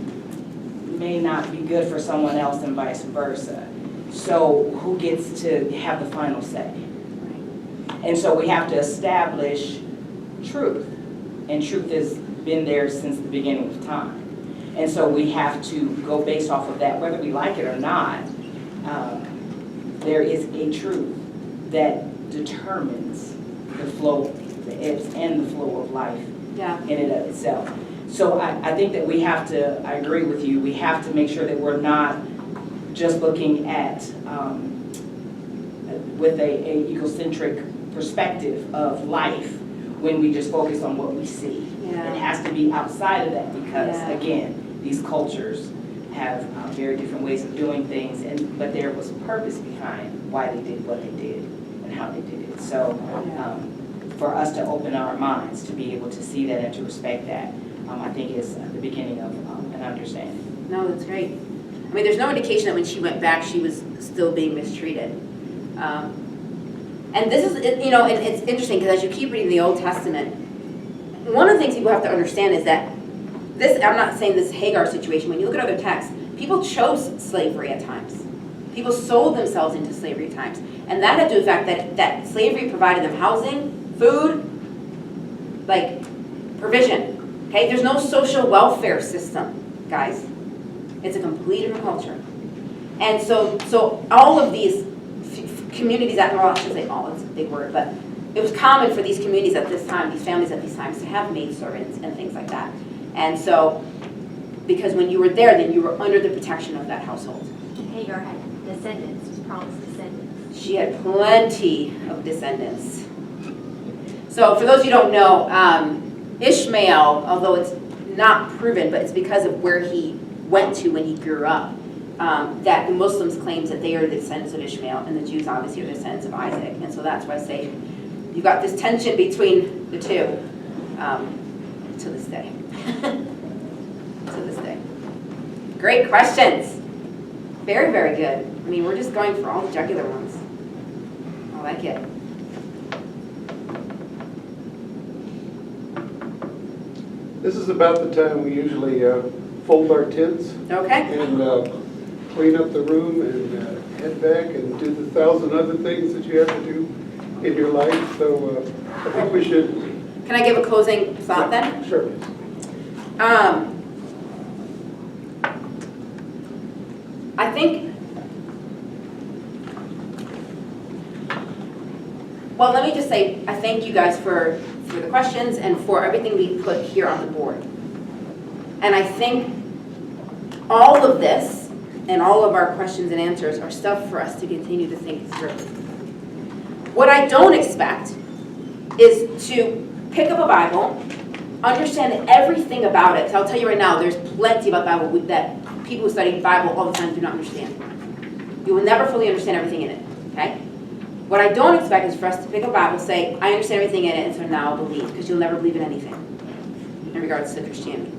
may not be good for someone else and vice versa. So who gets to have the final say? And so we have to establish truth. And truth has been there since the beginning of time. And so we have to go based off of that, whether we like it or not. There is a truth that determines the flow, the ebbs and the flow of life in and of itself. So I think that we have to, I agree with you, we have to make sure that we're not just looking at, with a egocentric perspective of life when we just focus on what we see. It has to be outside of that because, again, these cultures have very different ways of doing things, but there was purpose behind why they did what they did and how they did it. So for us to open our minds to be able to see that and to respect that, I think is the beginning of an understanding. No, that's great. I mean, there's no indication that when she went back, she was still being mistreated. And this is, and it's interesting because as you keep reading the Old Testament, one of the things people have to understand is that this, I'm not saying this Hagar situation, when you look at other texts, people chose slavery at times. People sold themselves into slavery at times. And that had to do with the fact that slavery provided them housing, food, like provision. Okay, there's no social welfare system, guys. It's a complete different culture. And so all of these communities at, well, I shouldn't say all, it's a big word, but it was common for these communities at this time, these families at these times, to have maidservants and things like that. And so, because when you were there, then you were under the protection of that household. Hagar had descendants, was promised descendants. She had plenty of descendants. So for those of you who don't know, Ishmael, although it's not proven, but it's because of where he went to when he grew up, that the Muslims claim that they are the descendants of Ishmael, and the Jews obviously are the descendants of Isaac. And so that's why I say you've got this tension between the two to this day. To this day. Great questions. Very, very good. I mean, we're just going for all the jugular ones. I like it. This is about the time we usually fold our tents. Okay. And clean up the room and head back and do the 1,000 other things that you have to do in your life. So I think we should. Can I give a closing thought then? Sure. I think, well, let me just say, I thank you guys for the questions and for everything we put here on the board. And I think all of this and all of our questions and answers are stuff for us to continue to think through. What I don't expect is to pick up a Bible, understand everything about it. So I'll tell you right now, there's plenty about the Bible that people who study the Bible all the time do not understand. You will never fully understand everything in it, okay? What I don't expect is for us to pick up a Bible, say, I understand everything in it, and so now I'll believe, because you'll never believe in anything in regards to Christianity.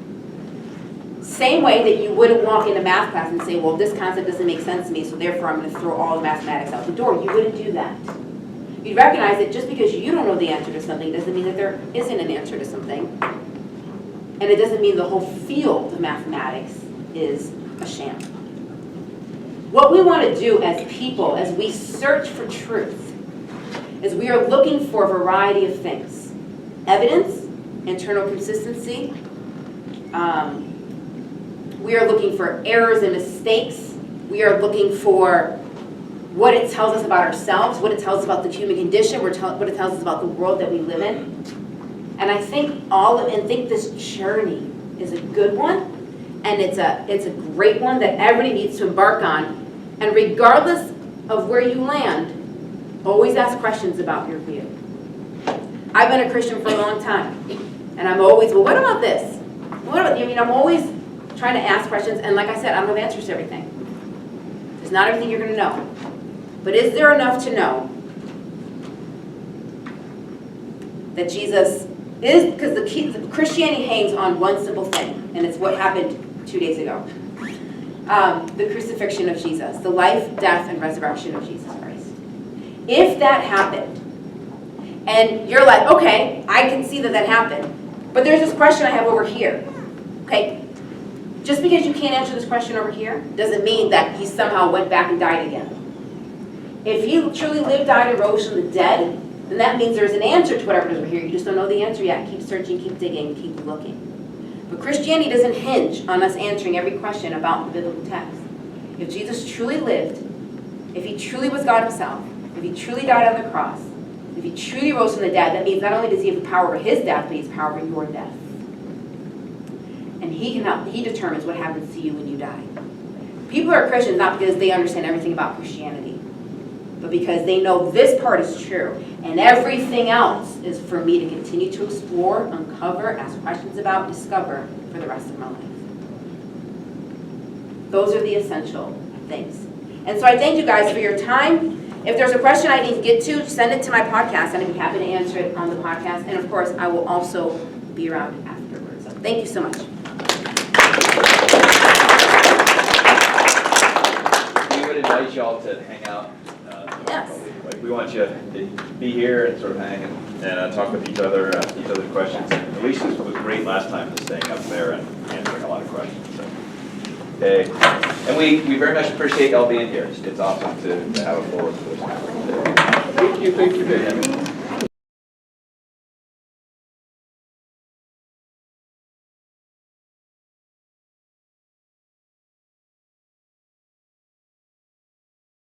Same way that you wouldn't walk into math class and say, well, this concept doesn't make sense to me, so therefore I'm going to throw all the mathematics out the door. You wouldn't do that. You'd recognize that just because you don't know the answer to something doesn't mean that there isn't an answer to something. And it doesn't mean the whole field of mathematics is a sham. What we want to do as people, as we search for truth, is we are looking for a variety of things. Evidence, internal consistency. We are looking for errors and mistakes. We are looking for what it tells us about ourselves, what it tells us about the human condition, what it tells us about the world that we live in. And I think this journey is a good one, and it's a great one that everybody needs to embark on. And regardless of where you land, always ask questions about your view. I've been a Christian for a long time, and I'm always, well, what about this? What about, I mean, I'm always trying to ask questions, and like I said, I don't have answers to everything. There's not everything you're going to know. But is there enough to know that Jesus is, because the Christianity hangs on one simple thing, and it's what happened 2 days ago. The crucifixion of Jesus, the life, death, and resurrection of Jesus Christ. If that happened, and you're like, okay, I can see that happened, but there's this question I have over here. Okay, just because you can't answer this question over here doesn't mean that he somehow went back and died again. If he truly lived, died, and rose from the dead, then that means there's an answer to whatever it is over here. You just don't know the answer yet. Keep searching, keep digging, keep looking. But Christianity doesn't hinge on us answering every question about the biblical text. If Jesus truly lived, if he truly was God himself, if he truly died on the cross, if he truly rose from the dead, that means not only does he have the power over his death, but he has power over your death. And he determines what happens to you when you die. People are Christians not because they understand everything about Christianity, but because they know this part is true, and everything else is for me to continue to explore, uncover, ask questions about, discover for the rest of my life. Those are the essential things. And so I thank you guys for your time. If there's a question I didn't get to, send it to my podcast, and I'd be happy to answer it on the podcast. And of course, I will also be around afterwards. So thank you so much. We would invite y'all to hang out. Yes. We want you to be here and sort of hang and talk with each other questions. And Alycia was great last time, just staying up there and answering a lot of questions. So Okay, and we very much appreciate y'all being here. It's awesome to have a full. Thank you, thank you, Dave.